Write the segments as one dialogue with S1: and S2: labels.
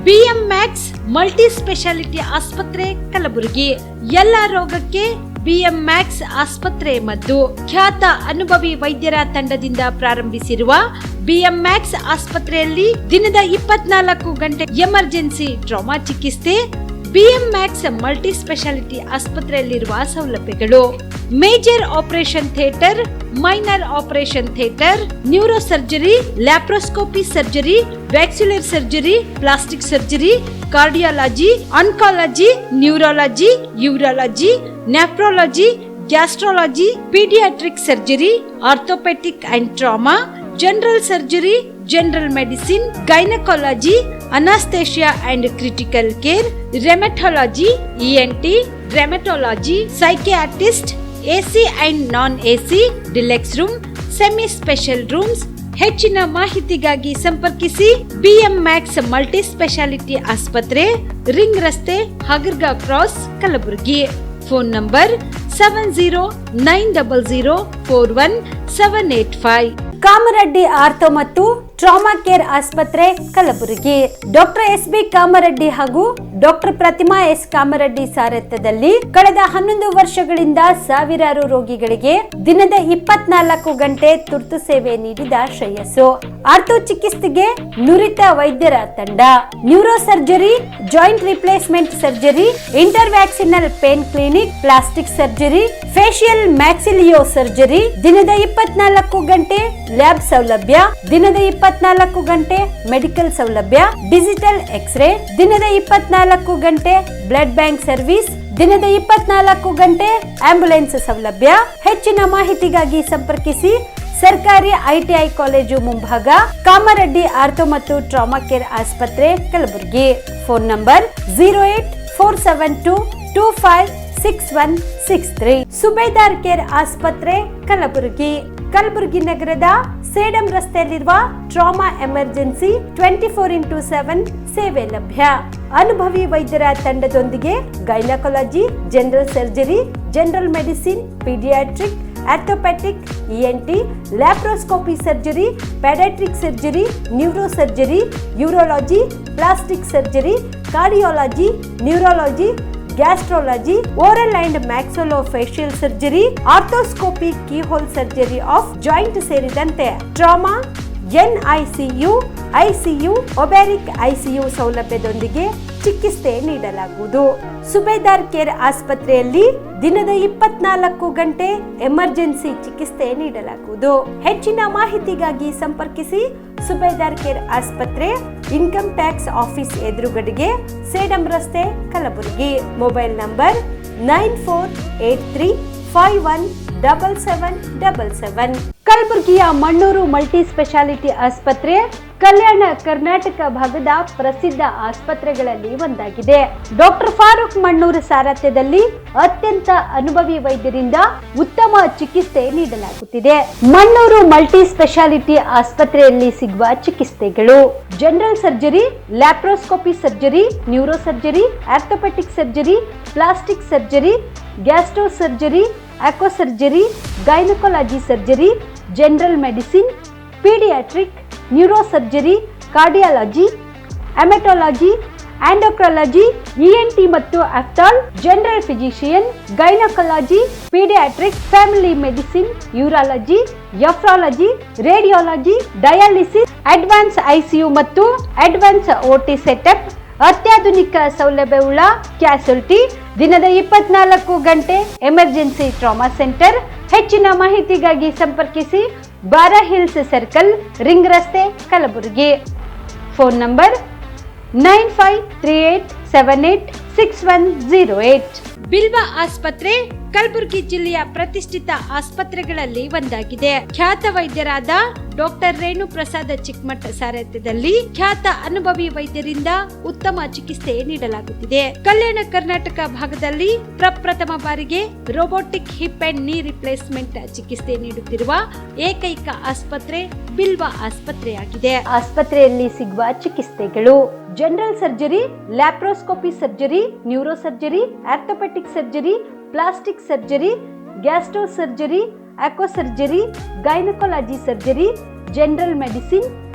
S1: BMX multi specialty ಆಸ್ಪತ್ರೆ ಕಲಬುರಗಿ. ಎಲ್ಲ ರೋಗಕ್ಕೆ BMX ಆಸ್ಪತ್ರೆ ಮದ್ದು. ಖ್ಯಾತ ಅನುಭವಿ ವೈದ್ಯರ ತಂಡದಿಂದ ಪ್ರಾರಂಭಿಸಿರುವ BMX ಆಸ್ಪತ್ರೆಯಲ್ಲಿ ದಿನದ 24 ಗಂಟೆ ಎಮರ್ಜೆನ್ಸಿ ಟ್ರಾಮಾ ಚಿಕಿತ್ಸೆ. BMX ಮಲ್ಟಿ ಸ್ಪೆಷಾಲಿಟಿ ಆಸ್ಪತ್ರೆಯಲ್ಲಿರುವ ಸೌಲಭ್ಯಗಳು: major operation theatre, minor operation theatre, neuro surgery, laparoscopy surgery, ವ್ಯಾಕ್ಸ್ಯುಲರ್ surgery, plastic surgery, cardiology, oncology, neurology, urology, nephrology, gastrology, paediatric surgery, orthopaedic and trauma, general surgery, general medicine, gynaecology, anaesthesia and critical care, rheumatology, ENT, rheumatology, psychiatrist, AC and non AC, deluxe room, semi special rooms. ಹೆಚ್ಚಿನ ಮಾಹಿತಿಗಾಗಿ ಸಂಪರ್ಕಿಸಿ BMX multi specialty ಆಸ್ಪತ್ರೆ, ring ರಸ್ತೆ, Hagarga cross, Kalaburagi. Phone number 7090041785.
S2: Kamareddy ortho ಮತ್ತು trauma care ಆಸ್ಪತ್ರೆ Kalaburagi. Doctor SB Kamareddy ಹಾಗೂ doctor ಪ್ರತಿಮಾ S Kamareddy ಸಾರಥ್ಯದಲ್ಲಿ ಕಳೆದ 11 ವರ್ಷಗಳಿಂದ ಸಾವಿರಾರು ರೋಗಿಗಳಿಗೆ ದಿನದ 24 ಗಂಟೆ ತುರ್ತು ಸೇವೆ ನೀಡಿದ ಶ್ರೇಯಸ್ಸು. ಆರ್ಥೋ ಚಿಕಿತ್ಸೆಗೆ ನುರಿತ ವೈದ್ಯರ ತಂಡ, neuro surgery, joint replacement surgery, interventional pain clinic, plastic surgery, facial maxillo surgery, ದಿನದ 24 ಗಂಟೆ ಲ್ಯಾಬ್ ಸೌಲಭ್ಯ, ದಿನದ 24 ಗಂಟೆ ಮೆಡಿಕಲ್ ಸೌಲಭ್ಯ, ಡಿಜಿಟಲ್ ಎಕ್ಸ್ರೇ, ದಿನದ 24 ಗಂಟೆ ಬ್ಲಡ್ ಬ್ಯಾಂಕ್ ಸರ್ವಿಸ್, ದಿನದ 24 ಗಂಟೆ ಆಂಬ್ಯುಲೆನ್ಸ್ ಸೌಲಭ್ಯ. ಹೆಚ್ಚಿನ ಮಾಹಿತಿಗಾಗಿ ಸಂಪರ್ಕಿಸಿ ಸರ್ಕಾರಿ ITI ಕಾಲೇಜು ಮುಂಭಾಗ, ಕಾಮರೆಡ್ಡಿ ಆರ್ಥೋ ಮತ್ತು ಟ್ರಾಮಾ ಕೇರ್ ಆಸ್ಪತ್ರೆ Kalaburagi. Phone number 08472256163. Subedar care ಆಸ್ಪತ್ರೆ ಕಲಬುರಗಿ. ಕಲಬುರಗಿ ನಗರದ ಸೇಡಂ ರಸ್ತೆಯಲ್ಲಿರುವ ಟ್ರಾಮಾ ಎಮರ್ಜೆನ್ಸಿ 24x7 ಸೇವೆ ಲಭ್ಯ. ಅನುಭವಿ ವೈದ್ಯರ ತಂಡದೊಂದಿಗೆ gynaecology, general surgery, general medicine, paediatric, orthopaedic, ENT, laparoscopy surgery, paediatric surgery, neuro surgery, urology, plastic surgery, cardiology, neurology, gastrology, oral and maxillofacial surgery, arthroscopy, keyhole surgery of joint ಸೇರಿದಂತೆ trauma, NICU, ICU, obstetric ICU ಸೌಲಭ್ಯದೊಂದಿಗೆ ಚಿಕಿತ್ಸೆ ನೀಡಲಾಗುವುದು. ಸುಬೇದಾರ್ care ಆಸ್ಪತ್ರೆಯಲ್ಲಿ ದಿನದ 24 ಗಂಟೆ emergency ಚಿಕಿತ್ಸೆ ನೀಡಲಾಗುವುದು. ಹೆಚ್ಚಿನ ಮಾಹಿತಿಗಾಗಿ ಸಂಪರ್ಕಿಸಿ ಸುಬೇದಾರ್ ಕೇರ್ ಆಸ್ಪತ್ರೆ, ಇನ್ಕಮ್ ಟ್ಯಾಕ್ಸ್ ಆಫೀಸ್ ಎದುರುಗಡೆಗೆ, ಸೇಡಂ ರಸ್ತೆ, ಕಲಬುರಗಿ. Mobile number 9483517777. ಕಲಬುರಗಿಯ ಮಣ್ಣೂರು ಮಲ್ಟಿ ಸ್ಪೆಷಾಲಿಟಿ ಆಸ್ಪತ್ರೆ ಕಲ್ಯಾಣ ಕರ್ನಾಟಕ ಭಾಗದ ಪ್ರಸಿದ್ಧ ಆಸ್ಪತ್ರೆಗಳಲ್ಲಿ ಒಂದಾಗಿದೆ. ಡಾಕ್ಟರ್ ಫಾರೂಕ್ ಮಣ್ಣೂರು ಸಾರಥ್ಯದಲ್ಲಿ ಅತ್ಯಂತ ಅನುಭವಿ ವೈದ್ಯರಿಂದ ಉತ್ತಮ ಚಿಕಿತ್ಸೆ ನೀಡಲಾಗುತ್ತಿದೆ. ಮಣ್ಣೂರು ಮಲ್ಟಿ ಸ್ಪೆಷಾಲಿಟಿ ಆಸ್ಪತ್ರೆಯಲ್ಲಿ ಸಿಗುವ ಚಿಕಿತ್ಸೆಗಳು: general surgery, laparoscopy surgery, neuro surgery, orthopaedic surgery, plastic surgery, gastro surgery, ಆಕ್ವಾ surgery, gynaecology surgery, general medicine, paediatric, neuro surgery, cardiology, haematology, endocrinology, ENT ಮತ್ತು ophthal, general physician, gynaecology, paediatric, family medicine, urology, nephrology, radiology, dialysis, advance ICU ಮತ್ತು advance OT setup, ಅತ್ಯಾಧುನಿಕ ಸೌಲಭ್ಯವುಳ್ಳ ಕ್ಯಾಸುಲಿಟಿ, ದಿನದ 24 ಗಂಟೆ emergency trauma centre. ಹೆಚ್ಚಿನ ಮಾಹಿತಿಗಾಗಿ ಸಂಪರ್ಕಿಸಿ ಬಾರಾ hills circle, ring ರಸ್ತೆ, ಕಲಬುರಗಿ. Phone number 9538786108. ಬಿಲ್ವಾ ಆಸ್ಪತ್ರೆ ಕಲಬುರಗಿ ಜಿಲ್ಲೆಯ ಪ್ರತಿಷ್ಠಿತ ಆಸ್ಪತ್ರೆಗಳಲ್ಲಿ ಒಂದಾಗಿದೆ. ಖ್ಯಾತ ವೈದ್ಯರಾದ ಡಾಕ್ಟರ್ ರೇಣು ಪ್ರಸಾದ್ ಚಿಕ್ಕಮಠ ಸಾರಥ್ಯದಲ್ಲಿ ಖ್ಯಾತ ಅನುಭವಿ ವೈದ್ಯರಿಂದ ಉತ್ತಮ ಚಿಕಿತ್ಸೆ ನೀಡಲಾಗುತ್ತಿದೆ. ಕಲ್ಯಾಣ ಕರ್ನಾಟಕ ಭಾಗದಲ್ಲಿ ಪ್ರಪ್ರಥಮ ಬಾರಿಗೆ robotic hip and knee replacement ಚಿಕಿತ್ಸೆ ನೀಡುತ್ತಿರುವ ಏಕೈಕ ಆಸ್ಪತ್ರೆ ಬಿಲ್ವಾ ಆಸ್ಪತ್ರೆಯಾಗಿದೆ. ಆಸ್ಪತ್ರೆಯಲ್ಲಿ ಸಿಗುವ ಚಿಕಿತ್ಸೆಗಳು: general surgery, laparoscopy surgery, neuro surgery, orthopaedic surgery, plastic surgery, gastro surgery, ಆಕ್ವಾ surgery, gynaecology surgery, general medicine,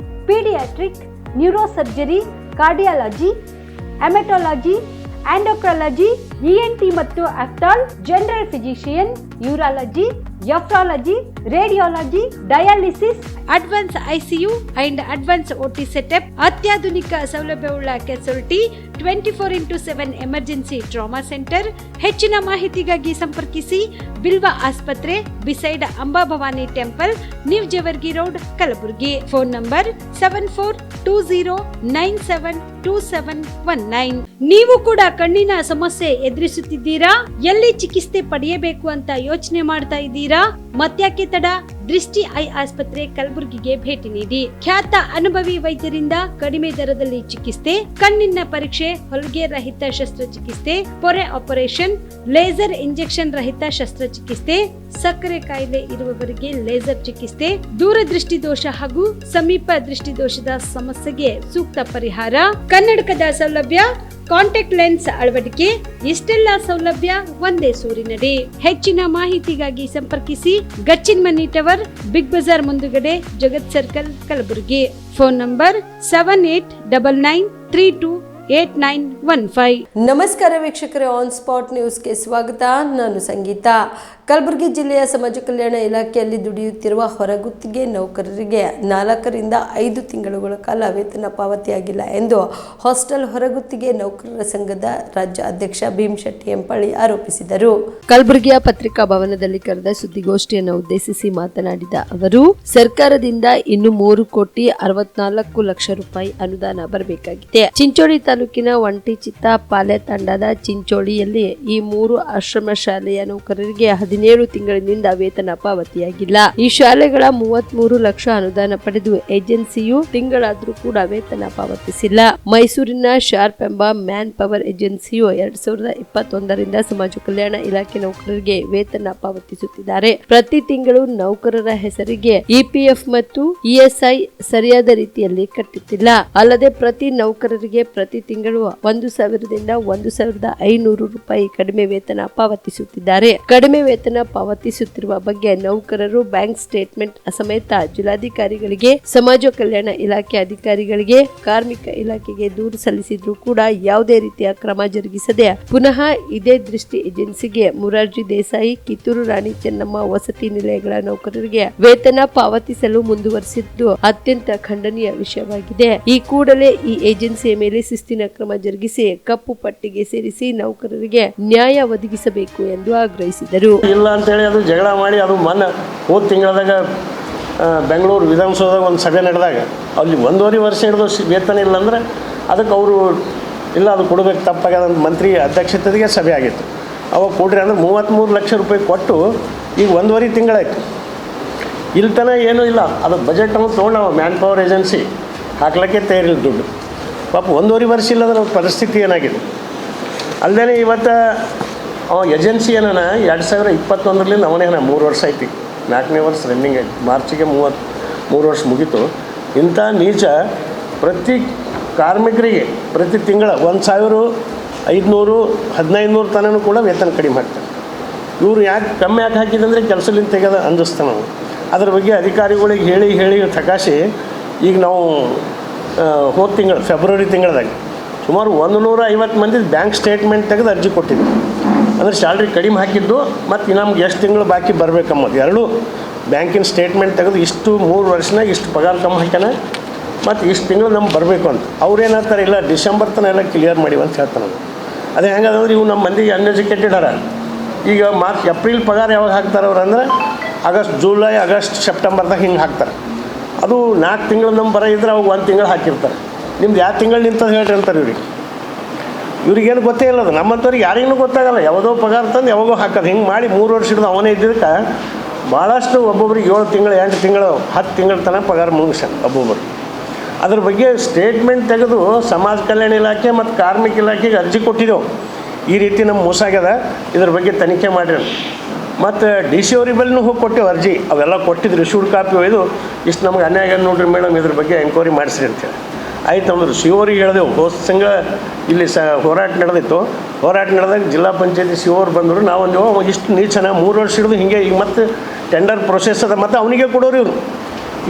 S2: paediatric, neuro surgery, cardiology, haematology, endocrinology, ENT ಮತ್ತು ophthal, general physician, urology, nephrology, radiology, dialysis,
S1: advance ICU and advance OT setup, ಅತ್ಯಾಧುನಿಕ ಸೌಲಭ್ಯವುಳ್ಳ casualty, 24x7 emergency trauma centre. ಹೆಚ್ಚಿನ ಮಾಹಿತಿಗಾಗಿ ಸಂಪರ್ಕಿಸಿ ಬಿಲ್ವಾ ಆಸ್ಪತ್ರೆ, beside Amba Bhavani temple, new Jevargi road, Kalaburagi. Phone number 7420972719. ನೀವು ಕೂಡ ಕಣ್ಣಿನ ಸಮಸ್ಯೆ ಎದುರಿಸುತ್ತಿದ್ದೀರಾ? ಎಲ್ಲಿ ಚಿಕಿತ್ಸೆ ಪಡೆಯಬೇಕು ಅಂತ ಯೋಚನೆ ಮಾಡ್ತಾ ಇದ್ದೀರಾ? ಮತ್ಯಾಕೆ ತಡ? ದೃಷ್ಟಿ ಐ ಆಸ್ಪತ್ರೆ ಕಲಬುರಗಿಗೆ ಭೇಟಿ ನೀಡಿ. ಖ್ಯಾತ ಅನುಭವಿ ವೈದ್ಯರಿಂದ ಕಡಿಮೆ ದರದಲ್ಲಿ ಚಿಕಿತ್ಸೆ, ಕಣ್ಣಿನ ಪರೀಕ್ಷೆ, ಹೊಲಿಗೆ ರಹಿತ ಶಸ್ತ್ರಚಿಕಿತ್ಸೆ, ಪೊರೆ ಆಪರೇಷನ್, ಲೇಸರ್ ಇಂಜೆಕ್ಷನ್ ರಹಿತ ಶಸ್ತ್ರಚಿಕಿತ್ಸೆ, ಸಕ್ಕರೆ ಕಾಯಿಲೆ ಇರುವವರಿಗೆ ಲೇಸರ್ ಚಿಕಿತ್ಸೆ, ದೂರದೃಷ್ಟಿ ದೋಷ ಹಾಗೂ ಸಮೀಪ ದೃಷ್ಟಿ ದೋಷದ ಸಮಸ್ಯೆಗೆ ಸೂಕ್ತ ಪರಿಹಾರ, ಕನ್ನಡಕದ ಸೌಲಭ್ಯ, ಕಾಂಟ್ಯಾಕ್ಟ್ ಲೆನ್ಸ್ ಅಳವಡಿಕೆ, ಇಷ್ಟೆಲ್ಲ ಸೌಲಭ್ಯ ಒಂದೇ ಸೂರಿನಡಿ. ಹೆಚ್ಚಿನ ಮಾಹಿತಿಗಾಗಿ ಸಂಪರ್ಕಿಸಿ ಗಚ್ಚಿನ್ ಮನಿ ಟವರ್, ಬಿಗ್ ಬಜಾರ್ ಮುಂದುಗಡೆ, Jagat circle, Kalaburagi. Phone number 7899328915.
S3: ನಮಸ್ಕಾರ ವೀಕ್ಷಕರೇ, ಆನ್ ಸ್ಪಾಟ್ ನ್ಯೂಸ್ಗೆ ಸ್ವಾಗತ. ನಾನು ಸಂಗೀತ. ಕಲಬುರಗಿ ಜಿಲ್ಲೆಯ ಸಮಾಜ ಕಲ್ಯಾಣ ಇಲಾಖೆಯಲ್ಲಿ ದುಡಿಯುತ್ತಿರುವ ಹೊರಗುತ್ತಿಗೆ ನೌಕರರಿಗೆ 4 ರಿಂದ 5 ತಿಂಗಳುಗಳ ಕಾಲ ವೇತನ ಪಾವತಿಯಾಗಿಲ್ಲ ಎಂದು ಹಾಸ್ಟೆಲ್ ಹೊರಗುತ್ತಿಗೆ ನೌಕರರ ಸಂಘದ ರಾಜ್ಯ ಅಧ್ಯಕ್ಷ ಭೀಮಶೆಟ್ಟಿ ಎಂಪಳ್ಳಿ ಆರೋಪಿಸಿದರು. ಕಲಬುರಗಿಯ ಪತ್ರಿಕಾ ಭವನದಲ್ಲಿ ಕರೆದ ಸುದ್ದಿಗೋಷ್ಠಿಯನ್ನು ಉದ್ದೇಶಿಸಿ ಮಾತನಾಡಿದ ಅವರು, ಸರ್ಕಾರದಿಂದ ಇನ್ನು 3,64,00,000 ರೂಪಾಯಿ ಅನುದಾನ ಬರಬೇಕಾಗಿದೆ. ಚಿಂಚೋಳಿ ತಾಲೂಕಿನ ಒಂಟಿಚಿತ್ತ ಪಾಲೆ ತಂಡದ ಚಿಂಚೋಳಿಯಲ್ಲಿ ಈ 3 ಆಶ್ರಮ ಶಾಲೆಯ ನೌಕರರಿಗೆ 17 ತಿಂಗಳಿನಿಂದ ವೇತನ ಪಾವತಿಯಾಗಿಲ್ಲ. ಈ ಶಾಲೆಗಳ 33 ಲಕ್ಷ ಅನುದಾನ ಪಡೆದು ಏಜೆನ್ಸಿಯು ತಿಂಗಳಾದ್ರೂ ಕೂಡ ವೇತನ ಪಾವತಿಸಿಲ್ಲ. ಮೈಸೂರಿನ ಶಾರ್ಪ್ ಎಂಬ ಮ್ಯಾನ್ ಪವರ್ ಏಜೆನ್ಸಿಯು 2021ರಿಂದ ಸಮಾಜ ಕಲ್ಯಾಣ ಇಲಾಖೆ ನೌಕರರಿಗೆ ವೇತನ ಪಾವತಿಸುತ್ತಿದ್ದಾರೆ. ಪ್ರತಿ ತಿಂಗಳು ನೌಕರರ ಹೆಸರಿಗೆ EPF ಮತ್ತು ESI ಸರಿಯಾದ ರೀತಿಯಲ್ಲಿ ಕಟ್ಟುತ್ತಿಲ್ಲ. ಅಲ್ಲದೆ ಪ್ರತಿ ನೌಕರರಿಗೆ ಪ್ರತಿ ತಿಂಗಳು 1,000 ರಿಂದ 1,500 ರೂಪಾಯಿ ಕಡಿಮೆ ವೇತನ ಪಾವತಿಸುತ್ತಿದ್ದಾರೆ. ಕಡಿಮೆ ವೇತನ ಪಾವತಿಸುತ್ತಿರುವ ಬಗ್ಗೆ ನೌಕರರು ಬ್ಯಾಂಕ್ ಸ್ಟೇಟ್ಮೆಂಟ್ ಸಮೇತ ಜಿಲ್ಲಾಧಿಕಾರಿಗಳಿಗೆ, ಸಮಾಜ ಕಲ್ಯಾಣ ಇಲಾಖೆ ಅಧಿಕಾರಿಗಳಿಗೆ, ಕಾರ್ಮಿಕ ಇಲಾಖೆಗೆ ದೂರು ಸಲ್ಲಿಸಿದ್ರು ಕೂಡ ಯಾವುದೇ ರೀತಿಯ ಕ್ರಮ ಜರುಗಿಸದೆ ಪುನಃ ಇದೇ ದೃಷ್ಟಿ ಏಜೆನ್ಸಿಗೆ ಮುರಾರ್ಜಿ ದೇಸಾಯಿ, ಕಿತ್ತೂರು ರಾಣಿ ಚೆನ್ನಮ್ಮ ವಸತಿ ನಿಲಯಗಳ ನೌಕರರಿಗೆ ವೇತನ ಪಾವತಿಸಲು ಮುಂದುವರಿಸಿದ್ದು ಅತ್ಯಂತ ಖಂಡನೀಯ ವಿಷಯವಾಗಿದೆ. ಈ ಕೂಡಲೇ ಈ ಏಜೆನ್ಸಿಯ ಮೇಲೆ ಶಿಸ್ತಿನ ಕ್ರಮ ಜರುಗಿಸಿ ಕಪ್ಪು ಪಟ್ಟಿಗೆ ಸೇರಿಸಿ ನೌಕರರಿಗೆ ನ್ಯಾಯ ಒದಗಿಸಬೇಕು ಎಂದು ಆಗ್ರಹಿಸಿದರು.
S4: ಇಲ್ಲ ಅಂತೇಳಿ ಅದು ಜಗಳ ಮಾಡಿ ಅದು ಮೊನ್ನೆ ಹೋದ ತಿಂಗಳದಾಗ ಬೆಂಗಳೂರು ವಿಧಾನಸೌಧದಾಗ ಒಂದು ಸಭೆ ನಡೆದಾಗ ಅಲ್ಲಿ 1.5 ವರ್ಷ ಹಿಡಿದು ವೇತನ ಇಲ್ಲ ಅಂದ್ರೆ ಅದಕ್ಕೆ ಅವರು ಇಲ್ಲ ಅದು ಕೊಡಬೇಕು ತಪ್ಪಾಗ್ಯದಂತ ಮಂತ್ರಿ ಅಧ್ಯಕ್ಷತೆಗೆ ಸಭೆ ಆಗಿತ್ತು. ಅವಾಗ ಕೊಡ್ರಿ ಅಂದ್ರೆ 33 ಲಕ್ಷ ರೂಪಾಯಿ ಕೊಟ್ಟು ಈಗ 1.5 ತಿಂಗಳಾಯ್ತು. ಇಲ್ಲಿ ತನಕ ಏನೂ ಇಲ್ಲ. ಅದು ಬಜೆಟನ್ನು ತೊಗೊಂಡು ನಾವು ಮ್ಯಾನ್ ಪವರ್ ಏಜೆನ್ಸಿ ಹಾಕ್ಲಿಕ್ಕೆ ತಯಾರಿಲ್ಲ ದುಡ್ಡು. ಪಾಪ 1.5 ವರ್ಷ ಇಲ್ಲದ್ರೆ ಅವ್ರ ಪರಿಸ್ಥಿತಿ ಏನಾಗಿದೆ. ಅಲ್ಲದೆ ಇವತ್ತು ಏಜೆನ್ಸಿ ಏನಾನ 2021ರಿಂದ ಅವನೇನ 3 ವರ್ಷ ಐತಿ, 4ನೇ ವರ್ಷ ರನ್ನಿಂಗ್ ಆಯ್ತು. ಮಾರ್ಚಿಗೆ 3 ವರ್ಷ ಮುಗೀತು. ಇಂಥ ನೀಚ ಪ್ರತಿ ಕಾರ್ಮಿಕರಿಗೆ ಪ್ರತಿ ತಿಂಗಳ 1,500 1,500 ತನೂ ಕೂಡ ವೇತನ ಕಡಿಮೆ ಮಾಡ್ತಾರೆ. ಇವರು ಕಮ್ಮಿ ಯಾಕೆ ಹಾಕಿದಂದರೆ ಕೆಲಸದಿಂದ ತೆಗೆದ ಅಂದಿಸ್ತಾನೆ ನಾವು. ಅದ್ರ ಬಗ್ಗೆ ಅಧಿಕಾರಿಗಳಿಗೆ ಹೇಳಿ ತಕಾಸಿ ಈಗ ನಾವು ಹೋದ ತಿಂಗಳು ಫೆಬ್ರವರಿ ತಿಂಗಳದಾಗ ಸುಮಾರು 150 ಮಂದಿ ಬ್ಯಾಂಕ್ ಸ್ಟೇಟ್ಮೆಂಟ್ ತೆಗೆದು ಅರ್ಜಿ ಕೊಟ್ಟಿದ್ವಿ. ಅಂದರೆ ಸ್ಯಾಲ್ರಿ ಕಡಿಮೆ ಹಾಕಿದ್ದು ಮತ್ತು ನಮ್ಗೆ ಎಷ್ಟು ತಿಂಗಳು ಬಾಕಿ ಬರಬೇಕಂಬೋದು ಎರಡೂ ಬ್ಯಾಂಕಿನ ಸ್ಟೇಟ್ಮೆಂಟ್ ತೆಗೆದು ಇಷ್ಟು 3 ವರ್ಷನಾಗ ಇಷ್ಟು ಪಗಾರ ಕಮ್ಮಿ ಹಾಕ್ಯಾನ ಮತ್ತು ಇಷ್ಟು ತಿಂಗಳು ನಮ್ಗೆ ಬರಬೇಕು ಅಂತ. ಅವ್ರು ಏನಾಗ್ತಾರೆ, ಇಲ್ಲ ಡಿಸೆಂಬರ್ ತನಕ ಎಲ್ಲ ಕ್ಲಿಯರ್ ಮಾಡಿವಿ ಅಂತ ಹೇಳ್ತಾರೆ. ಅದೇ ಹೆಂಗಂದ್ರೆ ಇವು ನಮ್ಮ ಮಂದಿಗೆ ಅನ್ಎಜುಕೇಟೆಡ್ ಅರ. ಈಗ ಮಾರ್ಚ್ ಏಪ್ರಿಲ್ ಪಗಾರ ಯಾವಾಗ ಹಾಕ್ತಾರೆ ಅವ್ರು ಅಂದ್ರೆ ಆಗಸ್ಟ್, ಜುಲೈ, ಆಗಸ್ಟ್, ಸೆಪ್ಟೆಂಬರ್ದಾಗ ಹಿಂಗೆ ಹಾಕ್ತಾರೆ. ಅದು 4 ತಿಂಗಳು ನಮ್ಮ ಬರ ಇದ್ರೆ ಅವಾಗ 1 ತಿಂಗಳು ಹಾಕಿರ್ತಾರೆ. ನಿಮ್ದು ಯಾವ ತಿಂಗಳು ನಿಂತದ್ದು ಹೇಳ್ರಿ ಅಂತಾರೆ ಇವ್ರಿಗೇನು ಗೊತ್ತೇ ಇಲ್ಲ. ಅದು ನಮ್ಮಂಥವ್ರಿಗೆ ಯಾರಿಗೂ ಗೊತ್ತಾಗಲ್ಲ. ಯಾವುದೋ ಪಗಾರ ತಂದು ಯಾವಾಗೋ ಹಾಕೋದು ಹಿಂಗೆ ಮಾಡಿ 3 ವರ್ಷ ಹಿಡಿದು ಅವನೇ ಇದ್ದಿದ್ದಕ್ಕೆ ಭಾಳಷ್ಟು ಒಬ್ಬೊಬ್ರಿಗೆ 7 ತಿಂಗಳು, 8 ತಿಂಗಳು, 10 ತಿಂಗಳ ತನಕ ಪಗಾರ ಮುಗಿಸ್ಯಾನ ಒಬ್ಬೊಬ್ಬರು. ಅದ್ರ ಬಗ್ಗೆ ಸ್ಟೇಟ್ಮೆಂಟ್ ತೆಗೆದು ಸಮಾಜ ಕಲ್ಯಾಣ ಇಲಾಖೆ ಮತ್ತು ಕಾರ್ಮಿಕ ಇಲಾಖೆಗೆ ಅರ್ಜಿ ಕೊಟ್ಟಿದ್ದೆವು. ಈ ರೀತಿ ನಮ್ಮ ಮೋಸ ಆಗ್ಯದ, ಇದ್ರ ಬಗ್ಗೆ ತನಿಖೆ ಮಾಡಿರಿ. ಮತ್ತು DC ಅವ್ರ ಬಳಿನೂ ಹೋಗಿ ಕೊಟ್ಟೆವು ಅರ್ಜಿ. ಅವೆಲ್ಲ ಕೊಟ್ಟಿದ್ರು, ರಿಸೀವ್ಡ್ ಕಾಪಿ ಒಯ್ದು ಇಷ್ಟು ನಮ್ಗೆ ಅನ್ಯಾಯ ನೋಡ್ರಿ ಮೇಡಮ್, ಇದ್ರ ಬಗ್ಗೆ ಎಂಕ್ವೈರಿ ಮಾಡಿಸ್ರಿ ಅಂತೇಳಿ ಆಯ್ತು ಅಂದ್ರೆ CO ಅವ್ರಿಗೆ ಹೇಳಿದೆವು. ಹೋದ ತಿಂಗಳ ಇಲ್ಲಿ ಹೋರಾಟ ನಡೆದಿತ್ತು. ಹೋರಾಟ ನಡೆದಾಗ ಜಿಲ್ಲಾ ಪಂಚಾಯತಿ CO ಅವ್ರು ಬಂದರು. ನಾವೊಂದು ಇಷ್ಟು ನೀಚನ 3 ವರ್ಷ ಹಿಡಿದು ಹಿಂಗೆ ಈಗ ಮತ್ತೆ ಟೆಂಡರ್ ಪ್ರೊಸೆಸ್ ಅದ ಮತ್ತು ಅವನಿಗೆ ಕೊಡೋರು ಇವರು.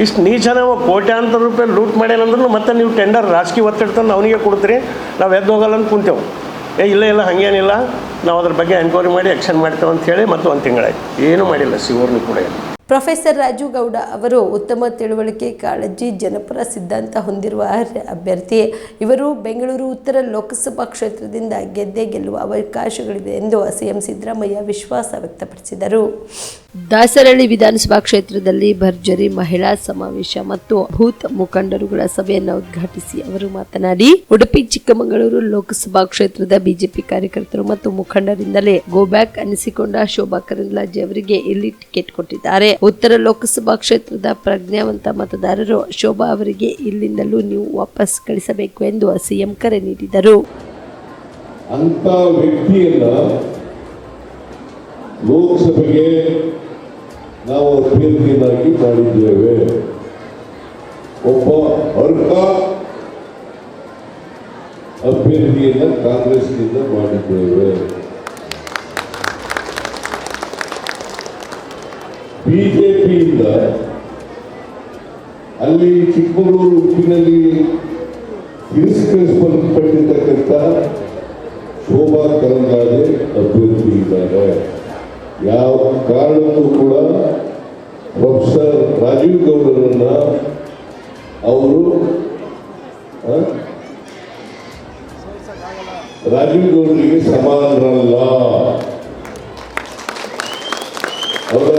S4: ಇಷ್ಟು ನೀಚನ ಕೋಟ್ಯಾಂತರ ರೂಪಾಯಿ ಲೂಟ್ ಮಾಡ್ಯಾನಂದ್ರೂ ಮತ್ತೆ ನೀವು ಟೆಂಡರ್ ರಾಜಕೀಯ ಒತ್ತಡ ತಂದು ಅವನಿಗೆ ಕೊಡ್ತೀರಿ, ನಾವು ಎದ್ದು ಹೋಗಲ್ಲ ಅಂತ ಕುಂತೇವೆ. ಇಲ್ಲ ಹಾಗೇನಿಲ್ಲ, ನಾವು ಅದ್ರ ಬಗ್ಗೆ ಎನ್ಕ್ವೈರಿ ಮಾಡಿ ಆ್ಯಕ್ಷನ್ ಮಾಡ್ತೇವೆ ಅಂತ ಹೇಳಿ ಮತ್ತು ಒಂದು ತಿಂಗಳಾಯ್ತು ಏನೂ ಮಾಡಿಲ್ಲ ಶಿವೂರ್ನಿ ಕೂಡ.
S3: ಪ್ರೊಫೆಸರ್ ರಾಜು ಗೌಡ ಅವರು ಉತ್ತಮ ತಿಳುವಳಿಕೆ, ಕಾಳಜಿ, ಜನಪರ ಸಿದ್ಧಾಂತ ಹೊಂದಿರುವ ಅಭ್ಯರ್ಥಿ. ಇವರು ಬೆಂಗಳೂರು ಉತ್ತರ ಲೋಕಸಭಾ ಕ್ಷೇತ್ರದಿಂದ ಗೆದ್ದೇ ಗೆಲ್ಲುವ ಅವಕಾಶಗಳಿವೆ ಎಂದು ಸಿಎಂ ಸಿದ್ದರಾಮಯ್ಯ ವಿಶ್ವಾಸ ವ್ಯಕ್ತಪಡಿಸಿದರು. ದಾಸರಳ್ಳಿ ವಿಧಾನಸಭಾ ಕ್ಷೇತ್ರದಲ್ಲಿ ಭರ್ಜರಿ ಮಹಿಳಾ ಸಮಾವೇಶ ಮತ್ತು ಬೂತ್ ಮುಖಂಡರುಗಳ ಸಭೆಯನ್ನು ಉದ್ಘಾಟಿಸಿ ಅವರು ಮಾತನಾಡಿ, ಉಡುಪಿ ಚಿಕ್ಕಮಗಳೂರು ಲೋಕಸಭಾ ಕ್ಷೇತ್ರದ ಬಿಜೆಪಿ ಕಾರ್ಯಕರ್ತರು ಮತ್ತು ಮುಖಂಡರಿಂದಲೇ ಗೋ ಬ್ಯಾಕ್ ಅನಿಸಿಕೊಂಡ ಶೋಭಾ ಕರಂದ್ಲಾಜೆ ಅವರಿಗೆ ಇಲ್ಲಿ ಟಿಕೆಟ್ ಕೊಟ್ಟಿದ್ದಾರೆ. ಉತ್ತರ ಲೋಕಸಭಾ ಕ್ಷೇತ್ರದ ಪ್ರಜ್ಞಾವಂತ ಮತದಾರರು ಶೋಭಾ ಅವರಿಗೆ ಇಲ್ಲಿಂದಲೂ ನೀವು ವಾಪಸ್ ಕಳಿಸಬೇಕು ಎಂದು ಸಿಎಂ ಕರೆ ನೀಡಿದರು.
S5: ಅಂತ ವ್ಯಕ್ತಿಯನ್ನ ಲೋಕಸಭೆಗೆ ನಾವು ಅಭ್ಯರ್ಥಿಯನ್ನಾಗಿ ಮಾಡಿದ್ದೇವೆ. ಒಬ್ಬ ಅರ್ಹ ಅಭ್ಯರ್ಥಿಯನ್ನ ಕಾಂಗ್ರೆಸ್ನಿಂದ ಮಾಡಿದ್ದೇವೆ. ಬಿಜೆಪಿಯಿಂದ ಅಲ್ಲಿ ಚಿಕ್ಕಮಗಳೂರು ಉಡುಪಿನಲ್ಲಿ ತಿರಸ್ಕರಿಸಲ್ಪಟ್ಟಿರ್ತಕ್ಕಂಥ ಶೋಭಾ ಕರಂದ್ಲಾಜೆ ಅಭ್ಯರ್ಥಿ ಇದ್ದಾರೆ. ಯಾವ ಕಾರಣಕ್ಕೂ ಕೂಡ ಪ್ರೊಫೆಸರ್ ರಾಜೀವ್ ಗೌಡರನ್ನ ಅವರು ರಾಜೀವ್ ಗೌಡರಿಗೆ ಸಮಾನರಲ್ಲ. ಅವರ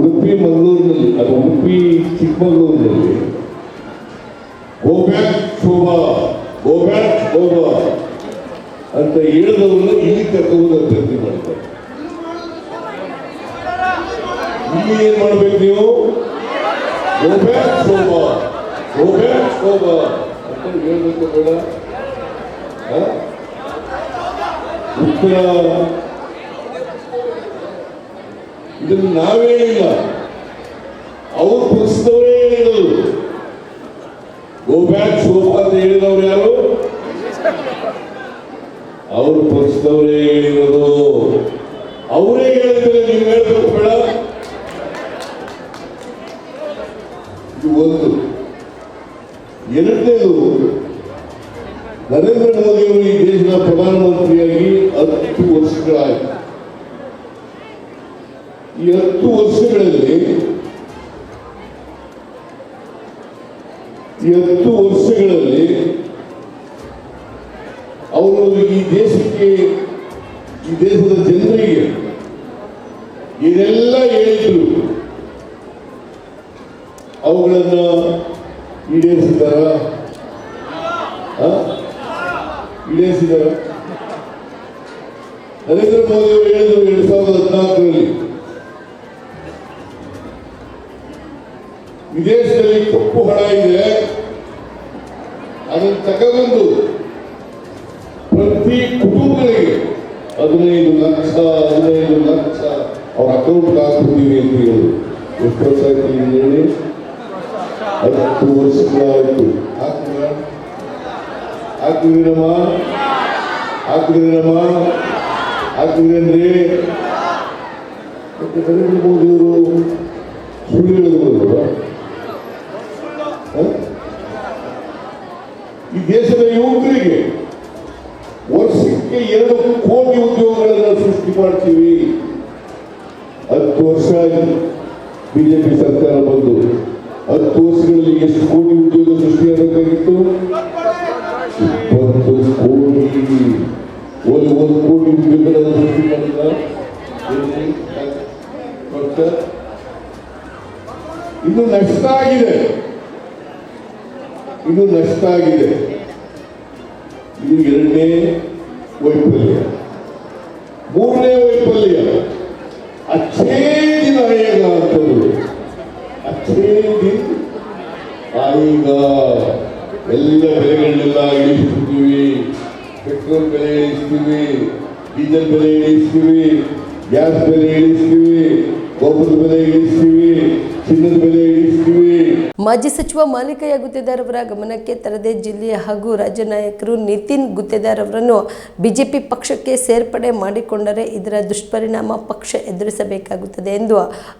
S5: ಉಡುಪಿ ಮಂಗಳೂರಿನಲ್ಲಿ ಅದು ಉಡುಪಿ ಚಿಕ್ಕಮಗಳೂರಿನಲ್ಲಿ go back Shobha, go back Shobha ಅಂತ ಹೇಳಿದವರು ಇಲ್ಲಿ ಕರ್ಕೊಂಡು ಅಭ್ಯರ್ಥಿ ಮಾಡ್ತಾರೆ. ಇಲ್ಲಿ ಏನ್ ಮಾಡ್ಬೇಕು ನೀವು? Go back Shobha, go back Shobha ಅಂತ ಹೇಳ್ಬೇಕು ಬೇಡ? ಉತ್ತರ ಇದನ್ನು ನಾವೇನಿಲ್ಲ, ಅವ್ರು ಪಕ್ಷದವರೇ ಹೇಳಿದರು. ಗೋ ಬ್ಯಾಕ್ ಶೋಭಾ ಅಂತ ಹೇಳಿದವ್ರು ಯಾರು? ಅವರು ಪಕ್ಷದವರೇ ಹೇಳಿರೋದು. ಅವರೇ ಹೇಳಿದ್ರೆ ನೀವು ಹೇಳ್ಬೇಕು ಬೇಡ? ಇದು ಒಂದು. ಎರಡನೇದು, ನರೇಂದ್ರ ಮೋದಿ ಅವರು ಈ ದೇಶದ ಪ್ರಧಾನಮಂತ್ರಿಯಾಗಿ 10 ವರ್ಷಗಳಾಯಿತು. ಈ 10 ವರ್ಷಗಳಲ್ಲಿ ಅವರು ಈ ದೇಶಕ್ಕೆ, ಈ ದೇಶದ ಜನರಿಗೆ ಏನೆಲ್ಲ ಹೇಳಿದ್ರು ಅವುಗಳನ್ನ ಈಡೇರಿಸಿದಾರ? ನರೇಂದ್ರ ಮೋದಿ ಅವರು ಹೇಳಿದ್ರು 2014ರಲ್ಲಿ ವಿದೇಶದಲ್ಲಿ ಕಪ್ಪು ಹಣ ಇದೆ, ಅದನ್ನು ತಗೊಂಡು ಪ್ರತಿ ಕುಟುಂಬಗಳಿಗೆ 15 ಲಕ್ಷ ಅವ್ರ ಅಕೌಂಟ್ ಹಾಕ್ಬಿಡ್ತೀವಿ ಅಂತ ಹೇಳಿದ್ರು. ಎಷ್ಟು ವರ್ಷ ಆಯ್ತು ಹೇಳಿ? 10 ವರ್ಷಗಳಾಯ್ತು. ಹಾಕಿದ್ರೇನ್ರಿ? ನರೇಂದ್ರ ಮೋದಿ ಅವರು ಸುಳ್ಳು ಹೇಳಿದ್ರು. ಈ ದೇಶದ ಯುವಕರಿಗೆ ವರ್ಷಕ್ಕೆ 2 ಕೋಟಿ ಉದ್ಯೋಗಗಳನ್ನು ಸೃಷ್ಟಿ ಮಾಡ್ತೀವಿ. 10 ವರ್ಷ ಬಿಜೆಪಿ ಸರ್ಕಾರ ಬಂದು 10 ವರ್ಷಗಳಲ್ಲಿ ಎಷ್ಟು ಕೋಟಿ ಉದ್ಯೋಗ ಸೃಷ್ಟಿಯಾಗಬೇಕಾಗಿತ್ತು? 20 ಕೋಟಿ. 1 ಕೋಟಿ ಉದ್ಯೋಗಗಳನ್ನು ಸೃಷ್ಟಿ ಮಾಡಿಲ್ಲ. ಇನ್ನು ನಷ್ಟ ಆಗಿದೆ. ಇದು 2ನೇ ವೈಫಲ್ಯ. 3ನೇ ವೈಫಲ್ಯ ಅಚ್ಚೇ ದಿನ ಆಯೇಗ ಅಂತಂದ್ರು. ಅಚ್ಚೇ ದಿನ ಆಯೇಗ. ಎಲ್ಲ ಬೆಲೆಗಳನ್ನೆಲ್ಲ ಇಳಿಸ್ತೀವಿ. ಪೆಟ್ರೋಲ್ ಬೆಲೆ ಇಳಿಸ್ತೀವಿ, ಡೀಸೆಲ್ ಬೆಲೆ ಇಳಿಸ್ತೀವಿ, ಗ್ಯಾಸ್ ಬೆಲೆ ಇಳಿಸ್ತೀವಿ, ಗೊಬ್ಬರದ ಬೆಲೆ ಇಳಿಸ್ತೀವಿ, ಚಿನ್ನದ ಬೆಲೆ ಇಳಿಸ್ತೀವಿ.
S3: ಮಾಜಿ ಸಚಿವ ಮಾಲಿಕಯ್ಯ ಗುತ್ತೇದಾರ್ ಅವರ ಗಮನಕ್ಕೆ ತರದೆ ಜಿಲ್ಲೆಯ ಹಾಗೂ ರಾಜ್ಯ ನಾಯಕರು ನಿತಿನ್ ಗುತ್ತೇದಾರ್ ಅವರನ್ನು ಬಿಜೆಪಿ ಪಕ್ಷಕ್ಕೆ ಸೇರ್ಪಡೆ ಮಾಡಿಕೊಂಡರೆ ಇದರ ದುಷ್ಪರಿಣಾಮ ಪಕ್ಷ ಎದುರಿಸಬೇಕಾಗುತ್ತದೆ ಎಂದು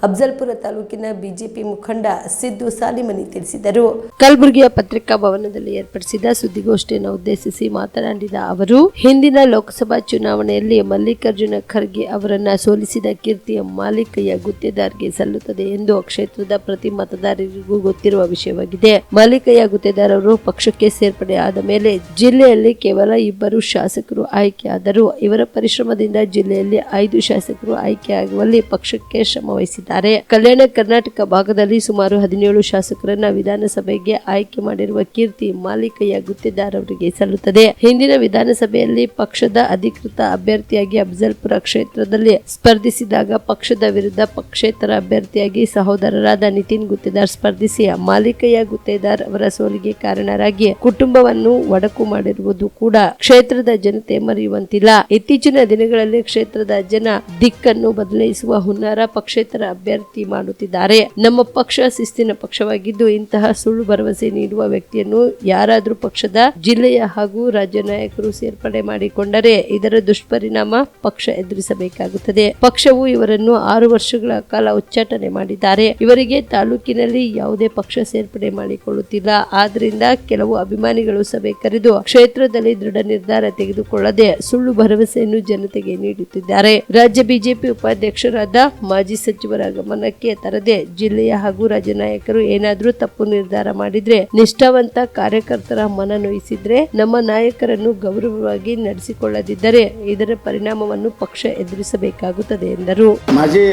S3: ಅಫ್ಜಲ್ಪುರ ತಾಲೂಕಿನ ಬಿಜೆಪಿ ಮುಖಂಡ ಸಿದ್ದು ಸಾಲಿಮನಿ ತಿಳಿಸಿದರು. ಕಲಬುರಗಿಯ ಪತ್ರಿಕಾ ಭವನದಲ್ಲಿ ಏರ್ಪಡಿಸಿದ ಸುದ್ದಿಗೋಷ್ಠಿಯನ್ನು ಉದ್ದೇಶಿಸಿ ಮಾತನಾಡಿದ ಅವರು, ಹಿಂದಿನ ಲೋಕಸಭಾ ಚುನಾವಣೆಯಲ್ಲಿ ಮಲ್ಲಿಕಾರ್ಜುನ ಖರ್ಗೆ ಅವರನ್ನ ಸೋಲಿಸಿದ ಕೀರ್ತಿಯ ಮಾಲಿಕಯ್ಯ ಗುತ್ತೇದಾರ್ಗೆ ಸಲ್ಲುತ್ತದೆ ಎಂದು ಕ್ಷೇತ್ರದ ಪ್ರತಿ ಮತದಾರರಿಗೂ ಗೊತ್ತಿರುವ ವಿಷಯವಾಗಿದೆ. ಮಾಲಿಕಯ್ಯ ಗುತ್ತೇದಾರ್ ಅವರು ಪಕ್ಷಕ್ಕೆ ಸೇರ್ಪಡೆ ಆದ ಮೇಲೆ ಜಿಲ್ಲೆಯಲ್ಲಿ ಕೇವಲ 2 ಶಾಸಕರು ಆಯ್ಕೆಯಾದರು. ಇವರ ಪರಿಶ್ರಮದಿಂದ ಜಿಲ್ಲೆಯಲ್ಲಿ 5 ಶಾಸಕರು ಆಯ್ಕೆಯಾಗುವಲ್ಲಿ ಪಕ್ಷಕ್ಕೆ ಶ್ರಮ ವಹಿಸಿದ್ದಾರೆ. ಕಲ್ಯಾಣ ಕರ್ನಾಟಕ ಭಾಗದಲ್ಲಿ ಸುಮಾರು 17 ಶಾಸಕರನ್ನ ವಿಧಾನಸಭೆಗೆ ಆಯ್ಕೆ ಮಾಡಿರುವ ಕೀರ್ತಿ ಮಾಲಿಕಯ್ಯ ಗುತ್ತೇದಾರ್ ಅವರಿಗೆ ಸಲ್ಲುತ್ತದೆ. ಹಿಂದಿನ ವಿಧಾನಸಭೆಯಲ್ಲಿ ಪಕ್ಷದ ಅಧಿಕೃತ ಅಭ್ಯರ್ಥಿಯಾಗಿ ಅಫ್ಜಲ್ಪುರ ಕ್ಷೇತ್ರದಲ್ಲಿ ಸ್ಪರ್ಧಿಸಿದಾಗ ಪಕ್ಷದ ವಿರುದ್ಧ ಪಕ್ಷೇತರ ಅಭ್ಯರ್ಥಿಯಾಗಿ ಸಹೋದರರಾದ ನಿತಿನ್ ಗುತ್ತೇದಾರ್ ಸ್ಪರ್ಧಿಸಿ ಮಾಲಿಕಯ್ಯ ಗುತ್ತೇದಾರ್ ಅವರ ಸೋಲಿಗೆ ಕಾರಣರಾಗಿ ಕುಟುಂಬವನ್ನು ಒಡಕು ಮಾಡಿರುವುದು ಕೂಡ ಕ್ಷೇತ್ರದ ಜನತೆ ಮರೆಯುವಂತಿಲ್ಲ. ಇತ್ತೀಚಿನ ದಿನಗಳಲ್ಲಿ ಕ್ಷೇತ್ರದ ಜನ ದಿಕ್ಕನ್ನು ಬದಲಾಯಿಸುವ ಹುನ್ನಾರ ಪಕ್ಷೇತರ ಅಭ್ಯರ್ಥಿ ಮಾಡುತ್ತಿದ್ದಾರೆ. ನಮ್ಮ ಪಕ್ಷ ಶಿಸ್ತಿನ ಪಕ್ಷವಾಗಿದ್ದು ಇಂತಹ ಸುಳ್ಳು ಭರವಸೆ ನೀಡುವ ವ್ಯಕ್ತಿಯನ್ನು ಯಾರಾದರೂ ಪಕ್ಷದ ಜಿಲ್ಲೆಯ ಹಾಗೂ ರಾಜ್ಯ ನಾಯಕರು ಸೇರ್ಪಡೆ ಮಾಡಿಕೊಂಡರೆ ಇದರ ದುಷ್ಪರಿಣಾಮ ಪಕ್ಷ ಎದುರಿಸಬೇಕಾಗುತ್ತದೆ. ಪಕ್ಷವು ಇವರನ್ನು 6 ವರ್ಷಗಳ ಕಾಲ ಉಚ್ಚಾಟನೆ ಮಾಡಿದ್ದಾರೆ. ಇವರಿಗೆ ತಾಲೂಕಿನಲ್ಲಿ ಯಾವುದೇ ಪಕ್ಷ ಸೇರ್ಪಡೆ ಮಾಡಿಕೊಳ್ಳುತ್ತಿಲ್ಲ. ಆದ್ರಿಂದ ಕೆಲವು ಅಭಿಮಾನಿಗಳು ಸಭೆ ಕರೆದು ಕ್ಷೇತ್ರದಲ್ಲಿ ದೃಢ ನಿರ್ಧಾರ ತೆಗೆದುಕೊಳ್ಳದೆ ಸುಳ್ಳು ಭರವಸೆಯನ್ನು ಜನತೆಗೆ ನೀಡುತ್ತಿದ್ದಾರೆ. ರಾಜ್ಯ ಬಿಜೆಪಿ ಉಪಾಧ್ಯಕ್ಷರಾದ ಮಾಜಿ ಸಚಿವರ ಗಮನಕ್ಕೆ ತರದೆ ಜಿಲ್ಲೆಯ ಹಾಗೂ ರಾಜ್ಯ ನಾಯಕರು ಏನಾದರೂ ತಪ್ಪು ನಿರ್ಧಾರ ಮಾಡಿದ್ರೆ, ನಿಷ್ಠಾವಂತ ಕಾರ್ಯಕರ್ತರ ಮನ ನೋಯಿಸಿದ್ರೆ, ನಮ್ಮ ನಾಯಕರನ್ನು ಗೌರವವಾಗಿ ನಡೆಸಿಕೊಳ್ಳದಿದ್ದರೆ ಇದರ ಪರಿಣಾಮವನ್ನು ಪಕ್ಷ ಎದುರಿಸಬೇಕಾಗುತ್ತದೆ ಎಂದರು.
S6: ಮಾಜಿ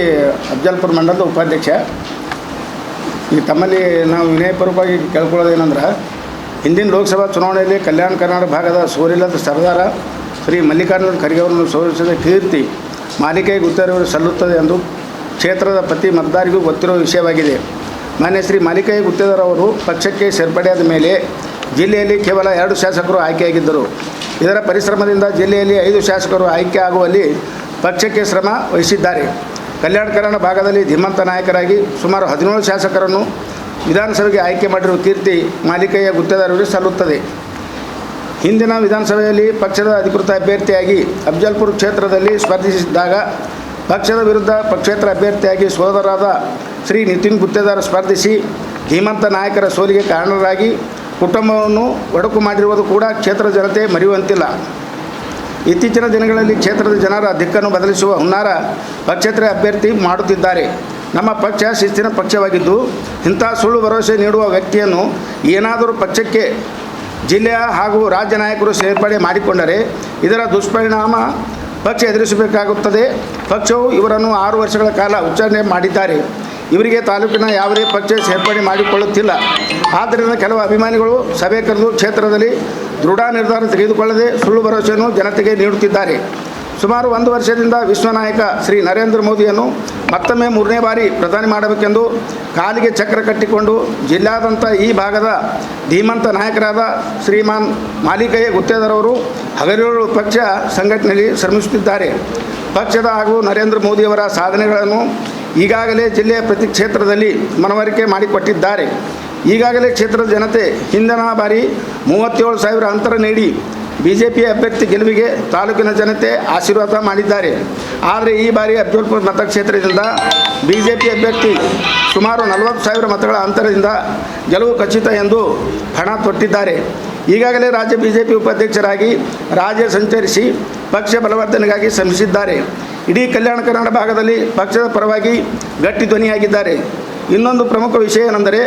S6: ಅಫ್ಜಲ್ಪುರ ಮಂಡಲದ ಉಪಾಧ್ಯಕ್ಷ, ಈ ತಮ್ಮಲ್ಲಿ ನಾವು ವಿನಯಪೂರ್ವಕವಾಗಿ ಕೇಳ್ಕೊಳ್ಳೋದೇನೆಂದ್ರೆ, ಹಿಂದಿನ ಲೋಕಸಭಾ ಚುನಾವಣೆಯಲ್ಲಿ ಕಲ್ಯಾಣ ಕರ್ನಾಟಕ ಭಾಗದ ಸೋಲಿಲ್ಲದ ಸರ್ದಾರ ಶ್ರೀ ಮಲ್ಲಿಕಾರ್ಜುನ ಖರ್ಗೆ ಅವರನ್ನು ಸೋಲಿಸಿದ ಕೀರ್ತಿ ಮಾಲಿಕಯ್ಯ ಗುತ್ತೇದಾರ್ ಅವರು ಸಲ್ಲುತ್ತದೆ ಎಂದು ಕ್ಷೇತ್ರದ ಪ್ರತಿ ಮತದಾರರಿಗೂ ಗೊತ್ತಿರುವ ವಿಷಯವಾಗಿದೆ. ಮಾನ್ಯ ಶ್ರೀ ಮಾಲಿಕಯ್ಯ ಗುತ್ತೇದಾರ್ ಅವರು ಪಕ್ಷಕ್ಕೆ ಸೇರ್ಪಡೆಯಾದ ಮೇಲೆ ಜಿಲ್ಲೆಯಲ್ಲಿ ಕೇವಲ 2 ಶಾಸಕರು ಆಯ್ಕೆಯಾಗಿದ್ದರು. ಇದರ ಪರಿಶ್ರಮದಿಂದ ಜಿಲ್ಲೆಯಲ್ಲಿ 5 ಶಾಸಕರು ಆಯ್ಕೆ ಆಗುವಲ್ಲಿ ಪಕ್ಷಕ್ಕೆ ಶ್ರಮ ವಹಿಸಿದ್ದಾರೆ. ಕಲ್ಯಾಣ ಕರ್ನಾಟಕ ಭಾಗದಲ್ಲಿ ಧೀಮಂತ ನಾಯಕರಾಗಿ ಸುಮಾರು 17 ಶಾಸಕರನ್ನು ವಿಧಾನಸಭೆಗೆ ಆಯ್ಕೆ ಮಾಡಿರುವ ಕೀರ್ತಿ ಮಾಲಿಕಯ್ಯ ಗುತ್ತೇದಾರ್ ಅವರಿಗೆ ಸಲ್ಲುತ್ತದೆ. ಹಿಂದಿನ ವಿಧಾನಸಭೆಯಲ್ಲಿ ಪಕ್ಷದ ಅಧಿಕೃತ ಅಭ್ಯರ್ಥಿಯಾಗಿ ಅಫ್ಜಲ್ಪುರ ಕ್ಷೇತ್ರದಲ್ಲಿ ಸ್ಪರ್ಧಿಸಿದ್ದಾಗ ಪಕ್ಷದ ವಿರುದ್ಧ ಪಕ್ಷೇತರ ಅಭ್ಯರ್ಥಿಯಾಗಿ ಸೋದರರಾದ ಶ್ರೀ ನಿತಿನ್ ಗುತ್ತೇದಾರ್ ಸ್ಪರ್ಧಿಸಿ ಧೀಮಂತ ನಾಯಕರ ಸೋಲಿಗೆ ಕಾರಣರಾಗಿ ಕುಟುಂಬವನ್ನು ಒಡಕು ಮಾಡಿರುವುದು ಕೂಡ ಕ್ಷೇತ್ರದ ಜನತೆ ಮರೆಯುವಂತಿಲ್ಲ. ಇತ್ತೀಚಿನ ದಿನಗಳಲ್ಲಿ ಕ್ಷೇತ್ರದ ಜನರ ದಿಕ್ಕನ್ನು ಬದಲಿಸುವ ಹುನ್ನಾರ ಪಕ್ಷೇತರ ಅಭ್ಯರ್ಥಿ ಮಾಡುತ್ತಿದ್ದಾರೆ. ನಮ್ಮ ಪಕ್ಷ ಶಿಸ್ತಿನ ಪಕ್ಷವಾಗಿದ್ದು ಇಂಥ ಸುಳ್ಳು ಭರವಸೆ ನೀಡುವ ವ್ಯಕ್ತಿಯನ್ನು ಏನಾದರೂ ಪಕ್ಷಕ್ಕೆ ಜಿಲ್ಲೆಯ ಹಾಗೂ ರಾಜ್ಯ ನಾಯಕರು ಸೇರ್ಪಡೆ ಮಾಡಿಕೊಂಡರೆ ಇದರ ದುಷ್ಪರಿಣಾಮ ಪಕ್ಷ ಎದುರಿಸಬೇಕಾಗುತ್ತದೆ. ಪಕ್ಷವು ಇವರನ್ನು 6 ವರ್ಷಗಳ ಕಾಲ ಉಚ್ಚಾರಣೆ ಮಾಡಿದ್ದಾರೆ. ಇವರಿಗೆ ತಾಲೂಕಿನ ಯಾವುದೇ ಪಕ್ಷ ಸೇರ್ಪಡೆ ಮಾಡಿಕೊಳ್ಳುತ್ತಿಲ್ಲ. ಆದ್ದರಿಂದ ಕೆಲವು ಅಭಿಮಾನಿಗಳು ಸಭೆ ಕರೆದು ಕ್ಷೇತ್ರದಲ್ಲಿ ದೃಢ ನಿರ್ಧಾರ ತೆಗೆದುಕೊಳ್ಳದೆ ಸುಳ್ಳು ಭರವಸೆಯನ್ನು ಜನತೆಗೆ ನೀಡುತ್ತಿದ್ದಾರೆ. ಸುಮಾರು 1 ವರ್ಷದಿಂದ ವಿಶ್ವನಾಯಕ ಶ್ರೀ ನರೇಂದ್ರ ಮೋದಿಯನ್ನು ಮತ್ತೊಮ್ಮೆ 3ನೇ ಬಾರಿ ಪ್ರಧಾನಿ ಮಾಡಬೇಕೆಂದು ಕಾಲಿಗೆ ಚಕ್ರ ಕಟ್ಟಿಕೊಂಡು ಜಿಲ್ಲಾದ್ಯಂತ ಈ ಭಾಗದ ಧೀಮಂತ ನಾಯಕರಾದ ಶ್ರೀಮಾನ್ ಮಾಲಿಕಯ್ಯ ಗುತ್ತೇದಾರ್ ಅವರು ಹಗಲಿರುಳು ಪಕ್ಷ ಸಂಘಟನೆಯಲ್ಲಿ ಶ್ರಮಿಸುತ್ತಿದ್ದಾರೆ. ಪಕ್ಷದ ಹಾಗೂ ನರೇಂದ್ರ ಮೋದಿಯವರ ಸಾಧನೆಗಳನ್ನು ಈಗಾಗಲೇ ಜಿಲ್ಲೆಯ ಪ್ರತಿ ಕ್ಷೇತ್ರದಲ್ಲಿ ಮನವರಿಕೆ ಮಾಡಿಕೊಟ್ಟಿದ್ದಾರೆ. ಈಗಾಗಲೇ ಕ್ಷೇತ್ರದ ಜನತೆ ಹಿಂದಿನ ಬಾರಿ 37,000 ಅಂತರ ನೀಡಿ ಬಿಜೆಪಿ ಅಭ್ಯರ್ಥಿ ಗೆಲುವಿಗೆ ತಾಲೂಕಿನ ಜನತೆ ಆಶೀರ್ವಾದ ಮಾಡಿದ್ದಾರೆ. ಆದರೆ ಈ ಬಾರಿ ಅಫ್ಜಲ್ಪುರ ಮತಕ್ಷೇತ್ರದಿಂದ ಬಿಜೆಪಿ ಅಭ್ಯರ್ಥಿ ಸುಮಾರು 40,000 ಮತಗಳ ಅಂತರದಿಂದ ಗೆಲುವು ಖಚಿತ ಎಂದು ಹಣ ತೊಟ್ಟಿದ್ದಾರೆ. ಈಗಾಗಲೇ ರಾಜ್ಯ ಬಿಜೆಪಿ ಉಪಾಧ್ಯಕ್ಷರಾಗಿ ರಾಜ್ಯ ಸಂಚರಿಸಿ ಪಕ್ಷ ಬಲವರ್ಧನೆಗಾಗಿ ಶ್ರಮಿಸಿದ್ದಾರೆ. ಇಡೀ ಕಲ್ಯಾಣ ಕರ್ನಾಟಕ ಭಾಗದಲ್ಲಿ ಪಕ್ಷದ ಪರವಾಗಿ ಗಟ್ಟಿ ಧ್ವನಿಯಾಗಿದ್ದಾರೆ. ಇನ್ನೊಂದು ಪ್ರಮುಖ ವಿಷಯ ಏನೆಂದರೆ,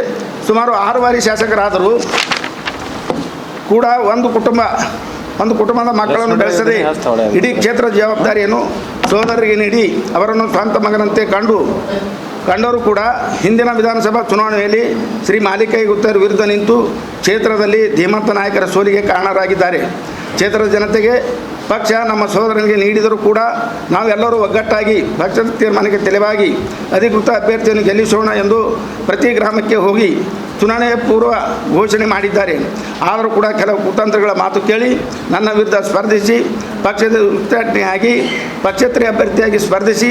S6: ಸುಮಾರು 6 ಬಾರಿ ಶಾಸಕರಾದರೂ ಕೂಡ ಒಂದು ಕುಟುಂಬದ ಮಕ್ಕಳನ್ನು ಬೆಳೆಸದೆ ಇಡೀ ಕ್ಷೇತ್ರದ ಜವಾಬ್ದಾರಿಯನ್ನು ಸೋದರರಿಗೆ ನೀಡಿ ಅವರನ್ನು ಸ್ವಂತ ಮಗನಂತೆ ಕಂಡವರು ಕೂಡ ಹಿಂದಿನ ವಿಧಾನಸಭಾ ಚುನಾವಣೆಯಲ್ಲಿ ಶ್ರೀ ಮಾಲಿಕಯ್ಯ ಗುತ್ತೇದಾರ್ ವಿರುದ್ಧ ನಿಂತು ಕ್ಷೇತ್ರದಲ್ಲಿ ಧೀಮಂತ ನಾಯಕರ ಸೋಲಿಗೆ ಕಾರಣರಾಗಿದ್ದಾರೆ. ಕ್ಷೇತ್ರದ ಜನತೆಗೆ ಪಕ್ಷ ನಮ್ಮ ಸೋದರನಿಗೆ ನೀಡಿದರೂ ಕೂಡ ನಾವೆಲ್ಲರೂ ಒಗ್ಗಟ್ಟಾಗಿ ಪಕ್ಷದ ತೀರ್ಮಾನಕ್ಕೆ ತಲೆಬಾಗಿ ಅಧಿಕೃತ ಅಭ್ಯರ್ಥಿಯನ್ನು ಗೆಲ್ಲಿಸೋಣ ಎಂದು ಪ್ರತಿ ಗ್ರಾಮಕ್ಕೆ ಹೋಗಿ ಚುನಾವಣೆ ಪೂರ್ವ ಘೋಷಣೆ ಮಾಡಿದ್ದಾರೆ. ಆದರೂ ಕೂಡ ಕೆಲವು ಕುತಂತ್ರಗಳ ಮಾತು ಕೇಳಿ ನನ್ನ ವಿರುದ್ಧ ಸ್ಪರ್ಧಿಸಿ ಪಕ್ಷದ ಉದ್ಘಾಟನೆಯಾಗಿ ಪಕ್ಷೇತರ ಅಭ್ಯರ್ಥಿಯಾಗಿ ಸ್ಪರ್ಧಿಸಿ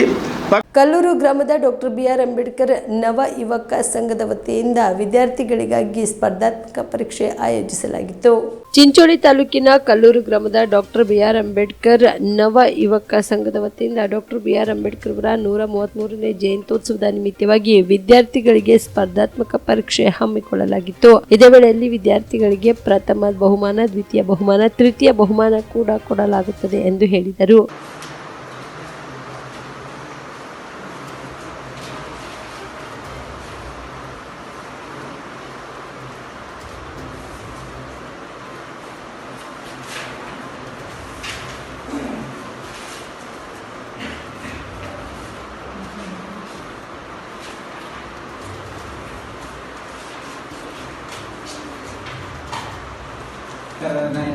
S3: ಕಲ್ಲೂರು ಗ್ರಾಮದ ಡಾಕ್ಟರ್ BR ಅಂಬೇಡ್ಕರ್ ನವ ಯುವಕ ಸಂಘದ ವತಿಯಿಂದ ವಿದ್ಯಾರ್ಥಿಗಳಿಗಾಗಿ ಸ್ಪರ್ಧಾತ್ಮಕ ಪರೀಕ್ಷೆ ಆಯೋಜಿಸಲಾಗಿತ್ತು. ಚಿಂಚೋಳಿ ತಾಲೂಕಿನ ಕಲ್ಲೂರು ಗ್ರಾಮದ ಡಾಕ್ಟರ್ BR ಅಂಬೇಡ್ಕರ್ ನವ ಯುವಕ ಸಂಘದ ವತಿಯಿಂದ ಡಾಕ್ಟರ್ BR ಅಂಬೇಡ್ಕರ್ ಅವರ 133ನೇ ಜಯಂತ್ಯೋತ್ಸವದ ನಿಮಿತ್ತವಾಗಿ ವಿದ್ಯಾರ್ಥಿಗಳಿಗೆ ಸ್ಪರ್ಧಾತ್ಮಕ ಪರೀಕ್ಷೆ ಹಮ್ಮಿಕೊಳ್ಳಲಾಗಿತ್ತು. ಇದೇ ವೇಳೆಯಲ್ಲಿ ವಿದ್ಯಾರ್ಥಿಗಳಿಗೆ ಪ್ರಥಮ ಬಹುಮಾನ, ದ್ವಿತೀಯ ಬಹುಮಾನ, ತೃತೀಯ ಬಹುಮಾನ ಕೂಡ ಕೊಡಲಾಗುತ್ತದೆ ಎಂದು ಹೇಳಿದರು.